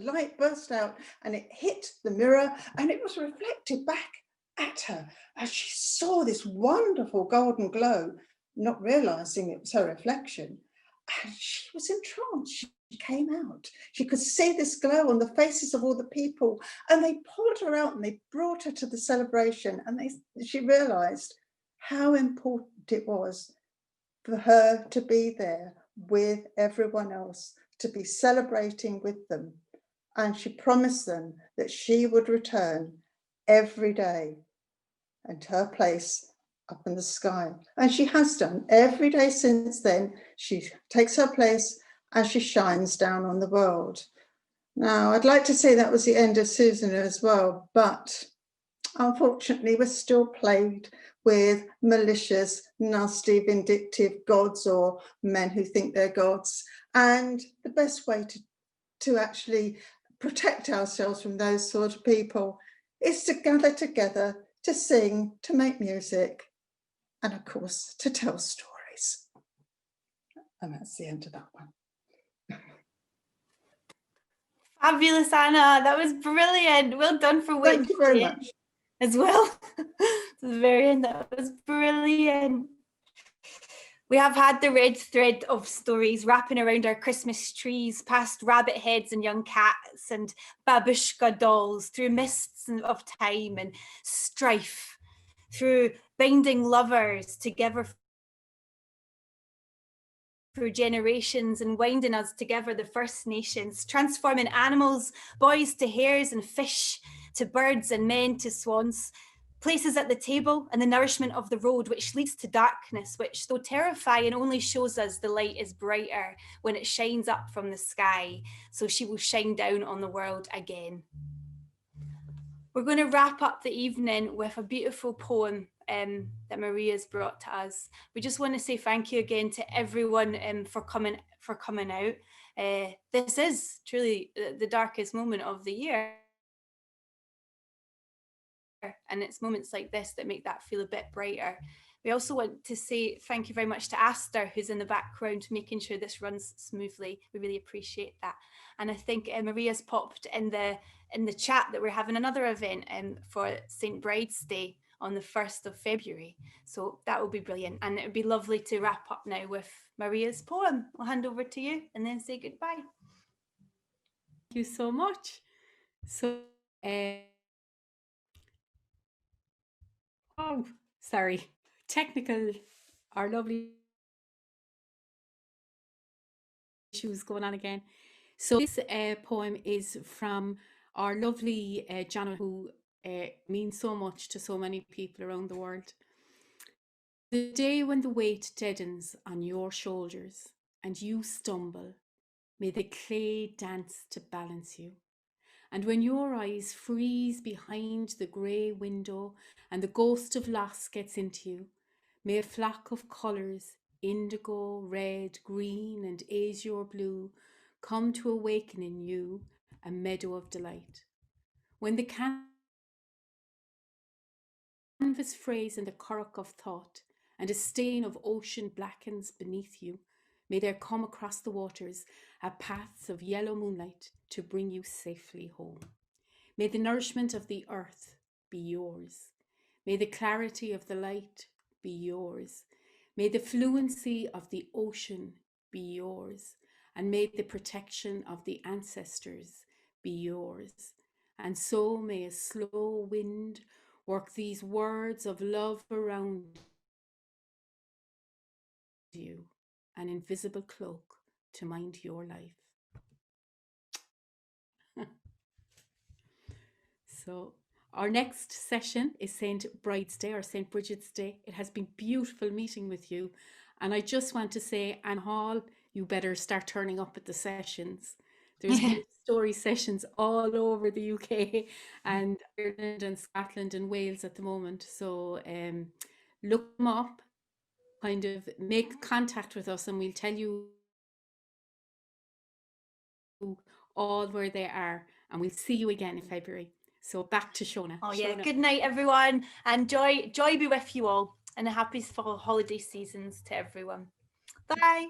light burst out, and it hit the mirror, and it was reflected back at her as she saw this wonderful golden glow, not realizing it was her reflection. And she was entranced. She came out. She could see this glow on the faces of all the people, and they pulled her out and they brought her to the celebration. And she realized how important it was for her to be there with everyone else, to be celebrating with them. And she promised them that she would return every day and her place up in the sky. And she has done every day since then. She takes her place as she shines down on the world. Now, I'd like to say that was the end of Susan as well, but unfortunately, we're still plagued with malicious, nasty, vindictive gods or men who think they're gods. And the best way to actually protect ourselves from those sort of people is to gather together, to sing, to make music, and of course, to tell stories. And that's the end of that one. Fabulous, Anna. That was brilliant. Well done for waiting. Thank you very much. As well. The very end, that was brilliant. We have had the red thread of stories wrapping around our Christmas trees, past rabbit heads and young cats and babushka dolls, through mists of time and strife, through binding lovers together through generations and winding us together, the First Nations, transforming animals, boys to hares and fish, to birds and men to swans, places at the table and the nourishment of the road which leads to darkness, which though terrifying only shows us the light is brighter when it shines up from the sky, so she will shine down on the world again. We're going to wrap up the evening with a beautiful poem that Maria's brought to us. We just want to say thank you again to everyone for coming out. This is truly the darkest moment of the year. And it's moments like this that make that feel a bit brighter. We also want to say thank you very much to Aster, who's in the background, making sure this runs smoothly. We really appreciate that. And I think Maria's popped in the chat that we're having another event for St. Bride's Day on the 1st of February. So that will be brilliant. And it would be lovely to wrap up now with Maria's poem. I'll hand over to you and then say goodbye. Thank you so much. So, oh, sorry, technical, our lovely issues going on again. So this poem is from our lovely Janet, who means so much to so many people around the world. The day when the weight deadens on your shoulders and you stumble, may the clay dance to balance you. And when your eyes freeze behind the grey window and the ghost of loss gets into you, may a flock of colours, indigo, red, green and azure blue, come to awaken in you a meadow of delight. When the canvas frays in the currach of thought and a stain of ocean blackens beneath you, may there come across the waters a path of yellow moonlight to bring you safely home. May the nourishment of the earth be yours. May the clarity of the light be yours. May the fluency of the ocean be yours. And may the protection of the ancestors be yours. And so may a slow wind work these words of love around you, an invisible cloak to mind your life. So our next session is St. Bride's Day or St. Bridget's Day. It has been beautiful meeting with you. And I just want to say, Anne Hall, you better start turning up at the sessions. There's story sessions all over the UK and Ireland and Scotland and Wales at the moment. So look them up. kind of make contact with us, and we'll tell you all where they are, and we'll see you again in February. So back to Shona. Oh yeah, Shona. good night everyone, and joy be with you all, and a happy fall holiday seasons to everyone. Bye.